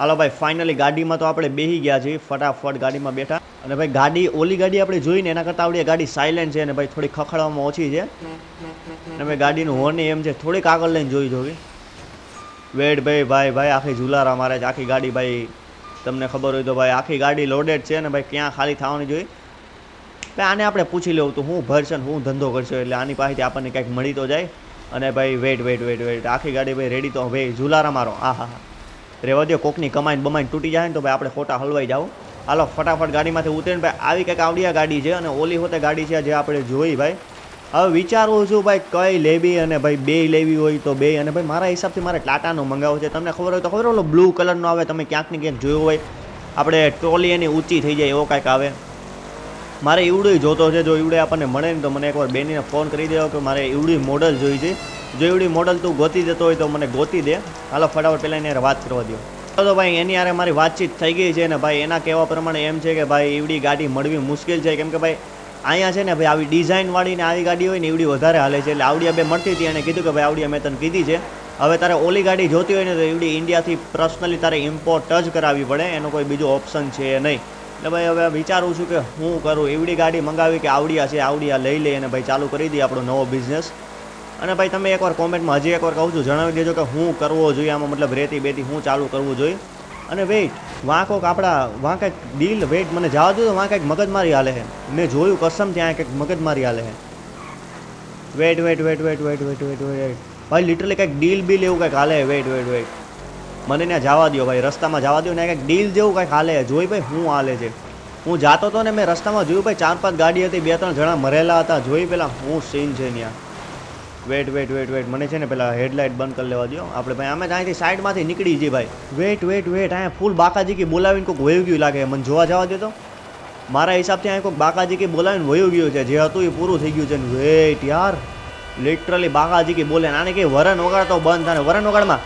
હાલો ભાઈ ફાઇનલી ગાડીમાં તો આપણે બેસી ગયા છીએ, ફટાફટ ગાડીમાં બેઠા. અને ભાઈ ગાડી ઓલી ગાડી આપણે જોઈને એના કરતાં આવડી ગાડી સાયલેન્ટ છે અને ભાઈ થોડી ખખડવામાં ઓછી છે. અને ભાઈ ગાડીનું હોર્ની એમ છે થોડીક આગળ લઈને જોવી. વેટ ભાઈ ભાઈ ભાઈ આખી ઝુલારા મારે છે આખી ગાડી ભાઈ, તમને ખબર હોય તો ભાઈ આખી ગાડી લોડેડ છે અને ભાઈ ક્યાં ખાલી થવાની જોઈએ. ભાઈ આને આપણે પૂછી લેવું તો હું ભરશે ને હું ધંધો કરશે, એટલે આની પાસેથી આપણને કંઈક મળી તો જાય. અને ભાઈ વેટ આખી ગાડી ભાઈ રેડી તો ભાઈ ઝુલારા મારો. હા હા હા રેવા દો, કોકની કમાઈને બમાઈને તૂટી જાય ને તો ભાઈ આપણે ખોટા હલવાઈ જાવ. હાલો ફટાફટ ગાડીમાંથી ઉતરીને ભાઈ આવી કંઈક આવડિયા ગાડી છે અને ઓલી હોતે ગાડી છે જે આપણે જોઈ ભાઈ. હવે વિચારવું છું ભાઈ કઈ લેવી અને ભાઈ બે લેવી હોય તો બે. અને ભાઈ મારા હિસાબથી મારે ટાટાનો મંગાવો છે, તમને ખબર હોય તો ખબર ઓલો બ્લુ કલરનો આવે, તમે ક્યાંક ને ક્યાંક જોયો હોય આપણે ટ્રોલી એની ઊંચી થઈ જાય એવો કાંઈક આવે. મારે ઈવડું જોતો છે, જો ઈવડે આપણને મળે ને તો મને એકવાર બેનીને ફોન કરી દેવો કે મારે ઈવડી મોડલ જોઈ છે. જો એવડી મોડલ તું ગોતી દેતો હોય તો મને ગોતી દે. હાલો ફટાફટ પહેલાં એની યાર વાત કરવા દો. તો ભાઈ એની યારે મારી વાતચીત થઈ ગઈ છે ને ભાઈ એના કહેવા પ્રમાણે એમ છે કે ભાઈ એવડી ગાડી મળવી મુશ્કેલ છે, કેમ કે ભાઈ અહીંયા છે ને ભાઈ આવી ડિઝાઇનવાળી ને આવી ગાડી હોય ને એવડી વધારે હાલે છે. એટલે આવડિયા બે મળતી હતી એને કીધું કે ભાઈ આવડિયા મેં તને કીધી છે, હવે તારે ઓલી ગાડી જોતી હોય ને તો એવડી ઇન્ડિયાથી પર્સનલી તારે ઇમ્પોર્ટ જ કરાવવી પડે, એનો કોઈ બીજો ઓપ્શન છે નહીં. એટલે ભાઈ હવે વિચારું છું કે હું કરું, એવડી ગાડી મંગાવી કે આવડિયા છે આવડિયા લઈ લે અને ભાઈ ચાલુ કરી દઈએ આપણો નવો બિઝનેસ. અને ભાઈ તમે એકવાર કોમેન્ટમાં હજી એકવાર કહું છું જણાવી દેજો કે હું કરવો જોઈએ આમાં, મતલબ રેતી બેતી હું ચાલુ કરવું જોઈએ. અને વેઇટ વાં કોક આપણા વાં કંઈક ડીલ વેઇટ મને જવા દો તો વાં કંઈક મગજમારી હાલે છે, મેં જોયું કસમ ત્યાં કંઈક મગજમારી હાલે છે. વેટ ભાઈ લિટરલી કંઈક ડીલ બિલ એવું કંઈક હાલે. વેટ મને ત્યાં જવા દો ભાઈ, રસ્તામાં જવા દો ને કંઈક ડીલ જેવું કંઈક હાલે. જોઈ ભાઈ શું હાલે છે. હું જાતો હતો ને મેં રસ્તામાં જોયું ભાઈ 4-5 ગાડી હતી, 2-3 જણા મરેલા હતા. જોઈ પેલા હું સીન છે ત્યાં. વેટ મને છે ને પેલા હેડલાઇટ બંધ કરી લેવા દો આપણે ભાઈ. અમે ત્યાંથી સાઈડમાંથી નીકળી જઈએ ભાઈ. વેટ અહીંયા ફૂલ બાકાજી કી બોલાવીને કોઈક વયું ગયું લાગે, મને જોવા જવા દે તો. મારા હિસાબથી અહીંયા કોઈક બાકાજી કી બોલાવીને વયું ગયું છે, જે હતું એ પૂરું થઈ ગયું છે. વેટ યાર લિટરલી બાકાજી કી બોલે આને કે વરણ વગાડતો બંધ થાય. વરણ વગાડમાં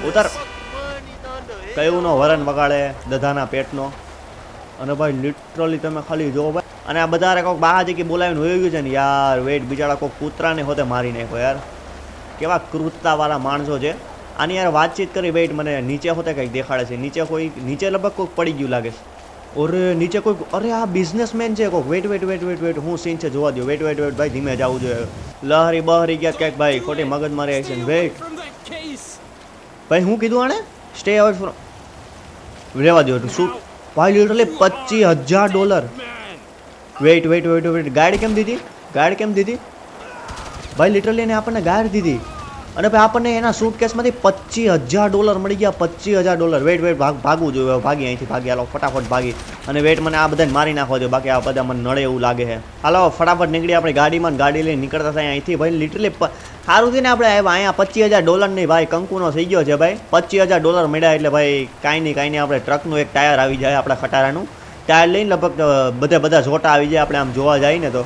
ઉતર કયું નો વરણ વગાડે દધાના પેટનો. અને ભાઈ લિટરલી તમે ખાલી જો ભાઈ. અને આ બધા કોઈક બાકાજી કી બોલાવીને વયું ગયું છે ને યાર. વેટ બિચારા કોઈક કૂતરાને હોતે મારી નાખો યાર, કેવા ક્રૂરતાવાળા માણસો છે. આની યાર વાતચીત કરી. વેટ મને નીચે હોતે કંઈક દેખાડે છે, નીચે લગભગ કોઈક પડી ગયું લાગે છે. ઓરે નીચે કોઈક, અરે આ બિઝનેસમેન છે કોઈક. વેટ હું સીન છે જોવા દો. વેટ ભાઈ ધીમે જવું જોઈએ. લહરી બહરી ગયા ક્યાંક ભાઈ, ખોટી મગજ મારી આવી છે. વેટ ભાઈ હું કીધું આને સ્ટે અવે ફ્રોમ, રહેવા દો શું ભાઈ. લિટરલી $25,000. વેટ ગાડી કેમ દીધી ભાઈ. લિટરલી એને આપણને ગાડી દીધી અને ભાઈ આપણને એના સૂટકેસમાંથી $25,000 મળી ગયા. $25,000. વેટ ભાગવું જોઈએ, ભાગી અહીંથી ભાગી. હાલો ફટાફટ ભાગી. અને વેટ મને આ બધાને મારી નાખવા જોઈએ, બાકી આ બધા મને નડે એવું લાગે છે. હાલો ફટાફટ નીકળી આપણે ગાડીમાં, ગાડી લઈને નીકળતા થાય અહીંથી ભાઈ. લિટરલી સારું થઈને આપણે આવ્યા અહીંયા. $25,000 નહીં ભાઈ, કંકુનો થઈ ગયો છે ભાઈ. $25,000 મળ્યા એટલે ભાઈ કાંઈ નહીં આપણે ટ્રકનું એક ટાયર આવી જાય આપણા ખટારાનું. ટાયર લઈને લગભગ બધા જોટા આવી જાય આપણે આમ જોવા જઈએ ને તો.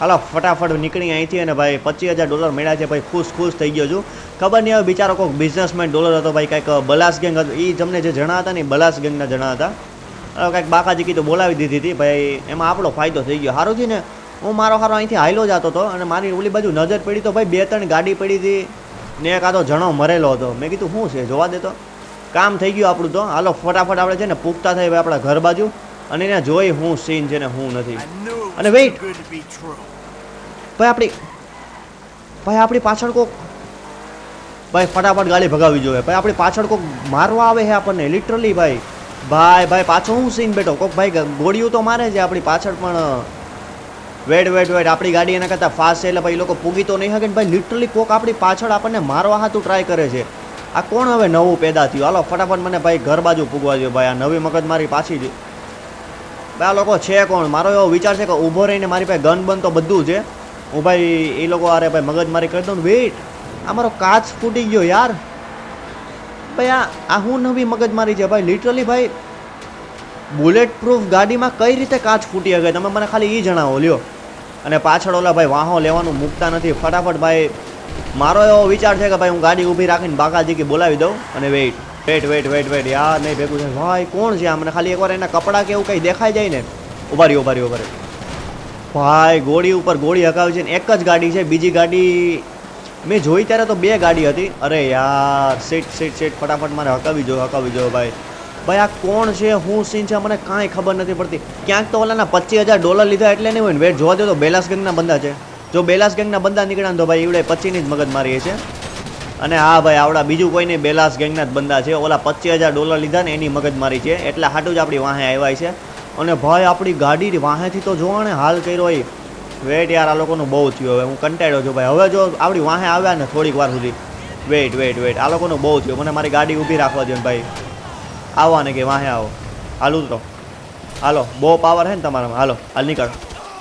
હાલો ફટાફટ નીકળી અહીંથી અને ભાઈ $25,000 મળ્યા છે ભાઈ, ખુશ થઈ ગયો છું. ખબર નહીં હવે બિચારો કોઈક બિઝનેસમેન ડોલર હતો ભાઈ, કંઈક બલાસ ગેંગ હતું એ તમને જે જણા હતા ને બલાસ ગેંગના જણા હતા. કંઈક બાકાજીકી તો બોલાવી દીધી હતી ભાઈ, એમાં આપણો ફાયદો થઈ ગયો. સારું છે ને, હું મારો અહીંથી હાયલો જતો હતો અને મારી ઓલી બાજુ નજર પડી તો ભાઈ 2-3 ગાડી પડી હતી ને એક આધો જણો મરેલો હતો. મેં કીધું શું છે જોવા દે તો, કામ થઈ ગયું આપણું તો. હાલો ફટાફટ આપણે છે ને પૂગતા થઈ ભાઈ આપણા ઘર બાજુ અને એને જોઈ હું સીન છે ને હું નથી. અને વેઇટ ભાઈ આપણી પાછળ કોક ભાઈ ફટાફટ ગાડી ભગાવી જોઈએ ભાઈ, આપણી પાછળ કોક મારવા આવે છે આપણને લિટરલી ભાઈ. ભાઈ પાછો હું સીન બેઠો કોક ભાઈ ગોળીઓ તો મારે છે આપણી પાછળ પણ. વેટ આપણી ગાડી એના કરતાં ફાસ્ટ છે એટલે ભાઈ લોકો પૂગી તો નહીં શકે ને ભાઈ, લિટરલી કોક આપણી પાછળ આપણને મારવા હાતું ટ્રાય કરે છે. આ કોણ હવે નવું પેદા થયું? હાલો ફટાફટ મને ભાઈ ઘર બાજુ પૂગવા જોઈએ ભાઈ, આ નવી મગજમારી પાછી જ ભાઈ. આ લોકો છે કોણ? મારો એવો વિચાર છે કે ઊભો રહીને મારી પાસે ગન બન તો બધું છે, હું ભાઈ એ લોકો આરે ભાઈ મગજમારી કરી દઉં. વેઇટ આ મારો કાચ ફૂટી ગયો યાર ભાઈ, આ હું નવી મગજમારી છે ભાઈ લિટરલી ભાઈ. બુલેટ પ્રૂફ ગાડીમાં કઈ રીતે કાચ ફૂટી શકે તમે મને ખાલી એ જણાવો લ્યો. અને પાછળ ઓલા ભાઈ વાહો લેવાનું મૂકતા નથી. ફટાફટ ભાઈ મારો એવો વિચાર છે કે ભાઈ હું ગાડી ઊભી રાખીને બાકાજીકી બોલાવી દઉં. અને વેઇટ યાર નહીં ભેગું છે ભાઈ, કોણ છે આ? મને ખાલી એકવાર એના કપડાં કે એવું કંઈ દેખાઈ જાય ને. ઉભા રહ્યો ભાઈ, ગોળી ઉપર ગોળી હકાવી છે ને એક જ ગાડી છે, બીજી ગાડી મેં જોઈ ત્યારે તો 2 ગાડી હતી. અરે યાર સીટ ફટાફટ મારે હકાવી જો ભાઈ. આ કોણ છે, હું સીન છે, મને કાંઈ ખબર નથી પડતી. ક્યાંક તો ઓલાના $25,000 લીધા એટલે નહીં હોય ને. વેટ જોવા દો તો બેલાસ ગેંગના બંદા છે. જો બેલાસ ગેંગના બંદા નીકળ્યા તો ભાઈ એવડે 25ની જ મગજ મારી છે. અને હા ભાઈ આવડા બીજું કોઈ નહીં, બેલાસ ગેંગના જ બંદા છે. ઓલા $25,000 લીધા ને એની મગજ મારી છે, એટલે હાટું જ આપણી વાહે આવ્યા છે. અને ભાઈ આપણી ગાડી વાહેથી તો જોવા ને હાલ કર્યો હોય. વેટ યાર આ લોકોનું બહુ થયું હવે, હું કંટાળ્યો છું ભાઈ. હવે જો આપણી વાહે આવ્યા ને થોડીક વાર સુધી વેટ આ લોકોનું બહુ થયું. મને મારી ગાડી ઊભી રાખવા જોઈએ ભાઈ. આવવા ને કે વાહે આવો, હાલ ઉતરો, હાલો બહુ પાવર છે ને તમારામાં. હાલ નીકળ,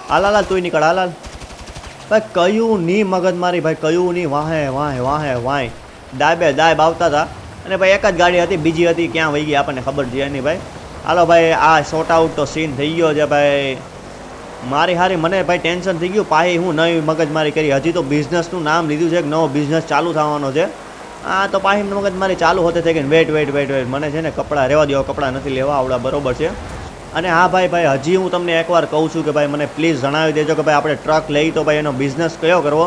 હાલ તું નીકળ, હાલ ભાઈ. કયું ની મગજ મારી ભાઈ, કયું ની વાહે દાય આવતા હતા. અને ભાઈ એક જ ગાડી હતી, બીજી હતી ક્યાં વહી ગઈ આપણને ખબર છે નહીં ભાઈ. હાલો ભાઈ આ શોર્ટ આઉટ તો સીન થઈ ગયો છે ભાઈ. મારી હારી મને ભાઈ ટેન્શન થઈ ગયું. પાહી હું નવી મગજમારી કરી, હજી તો બિઝનેસનું નામ લીધું છે કે નવો બિઝનેસ ચાલુ થવાનો છે. હા તો પાહી મગજમારી ચાલુ હોતે થઈ ગઈ. વેટ મને છે ને કપડાં રહેવા દો, કપડાં નથી લેવા આવડા બરોબર છે. અને હા ભાઈ હજી હું તમને એકવાર કહું છું કે ભાઈ મને પ્લીઝ જણાવી દેજો કે ભાઈ આપણે ટ્રક લઈ તો ભાઈ એનો બિઝનેસ કયો કરવો.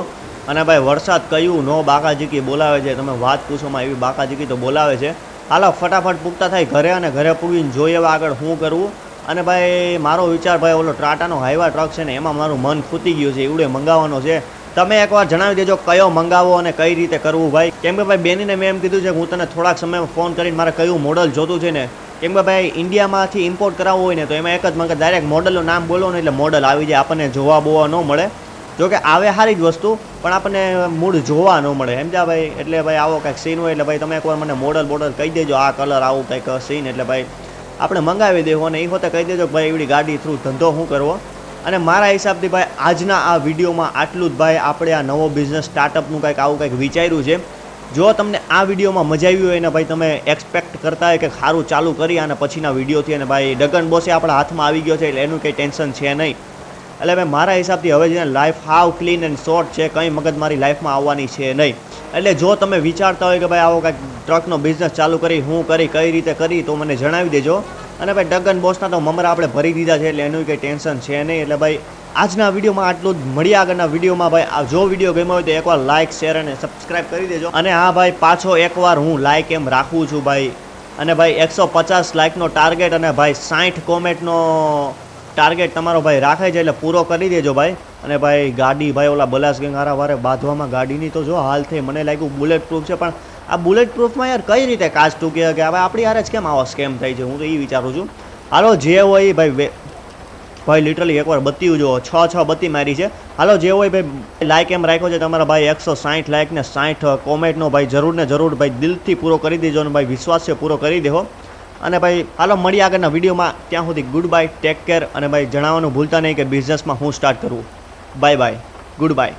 અને ભાઈ વરસાદ કયું નો બાકાજીકી બોલાવે છે, તમે વાત પૂછોમાં એવી બાકાજીકી તો બોલાવે છે. હાલો ફટાફટ પૂગતા થાય ઘરે, અને ઘરે પૂગીને જોઈએ આગળ શું કરવું. અને ભાઈ મારો વિચાર ભાઈ ઓલો ટાટાનો હાઈવા ટ્રક છે ને એમાં મારું મન ખૂટી ગયું છે, એવડે મંગાવવાનો છે. તમે એકવાર જણાવી દેજો કયો મંગાવો અને કઈ રીતે કરવું ભાઈ. કેમ કે ભાઈ બેનીને મેં એમ કીધું છે કે હું તને થોડાક સમયમાં ફોન કરીને મારે કયું મોડલ જોતું છે ને. કેમ કે ભાઈ ઇન્ડિયામાંથી ઇમ્પોર્ટ કરાવવું હોય ને તો એમાં એક જ મંગાવે, ડાયરેક્ટ મોડલનું નામ બોલો ને એટલે મોડલ આવી જાય, આપણને જોવા બોવા ન મળે. જોકે આવે સારી જ વસ્તુ પણ આપણને મૂળ જોવા ન મળે સમજ્યા ભાઈ. એટલે ભાઈ આવો કંઈક સીન હોય એટલે ભાઈ તમે એકવાર મને મોડલ કહી દેજો, આ કલર આવું કંઈક સીન એટલે ભાઈ આપણે મંગાવી દેવું. અને એ હોતે કહી દેજો કે ભાઈ એવડી ગાડી થ્રુ ધંધો શું કરવો. અને મારા હિસાબથી ભાઈ આજના આ વિડીયોમાં આટલું જ ભાઈ. આપણે આ નવો બિઝનેસ સ્ટાર્ટઅપનું કંઈક આવું કંઈક વિચાર્યું છે. જો તમને આ વિડીયોમાં મજા આવી હોય ને ભાઈ તમે એક્સપેક્ટ કરતા હોય કે સારું ચાલુ કરી અને પછીના વિડીયોથી, અને ભાઈ ડગન બોસે આપણા હાથમાં આવી ગયો છે એટલે એનું કંઈ ટેન્શન છે નહીં. એટલે ભાઈ મારા હિસાબથી હવે જેને life how clean and short છે, કંઈ મગજ મારી લાઈફમાં આવવાની છે નહીં. એટલે જો તમે વિચારતા હોય કે ભાઈ આવો કંઈક ટ્રકનો બિઝનેસ ચાલુ કરી હું કરી કઈ રીતે કરી તો મને જણાવી દેજો. અને ભાઈ ડગન બોસના તો મમરા આપણે ભરી દીધા છે એટલે એનું કંઈ ટેન્શન છે નહીં. એટલે ભાઈ આજના વિડીયોમાં આટલું જ. મળ્યા આગળના વિડીયોમાં ભાઈ. જો વિડીયો ગમ્યો હોય તો એકવાર લાઇક શેર અને સબસ્ક્રાઈબ કરી દેજો. અને હા ભાઈ પાછો એકવાર હું લાઇક એમ રાખું છું ભાઈ. અને ભાઈ 150 લાઇકનો ટાર્ગેટ અને ભાઈ 60 કોમેન્ટનો ટાર્ગેટ તમારો ભાઈ રાખે છે એટલે પૂરો કરી દેજો ભાઈ. અને ભાઈ ગાડી ભાઈ ઓલા બલાસ ગેંગ હારા વારે બાંધવામાં ગાડીની તો જો હાલ થઈ, મને લાગ્યું બુલેટ પ્રૂફ છે પણ આ બુલેટ પ્રૂફમાં યાર કઈ રીતે કાચ ટૂંકી કે હવે આપણી યાર જ કેમ આવો સ્કેમ થાય છે, હું તો એ વિચારું છું. હાલો જે હોય ભાઈ લિટરલી એકવાર બત્તી જો 6 બત્તી મારી છે. હાલો જે હોય ભાઈ લાઇક એમ રાખ્યો છે તમારા ભાઈ 160 લાઇક ને 60 કોમેન્ટનો ભાઈ જરૂર ને જરૂર ભાઈ દિલથી પૂરો કરી દેજો. અને ભાઈ વિશ્વાસ છે પૂરો કરી દેવો. અને ભાઈ હાલો મળીએ આગળના વિડીયોમાં. ત્યાં સુધી ગુડ બાય, ટેક કેર. અને ભાઈ જણાવવાનું ભૂલતા નહીં કે બિઝનેસમાં હું સ્ટાર્ટ કરવું. Bye good bye.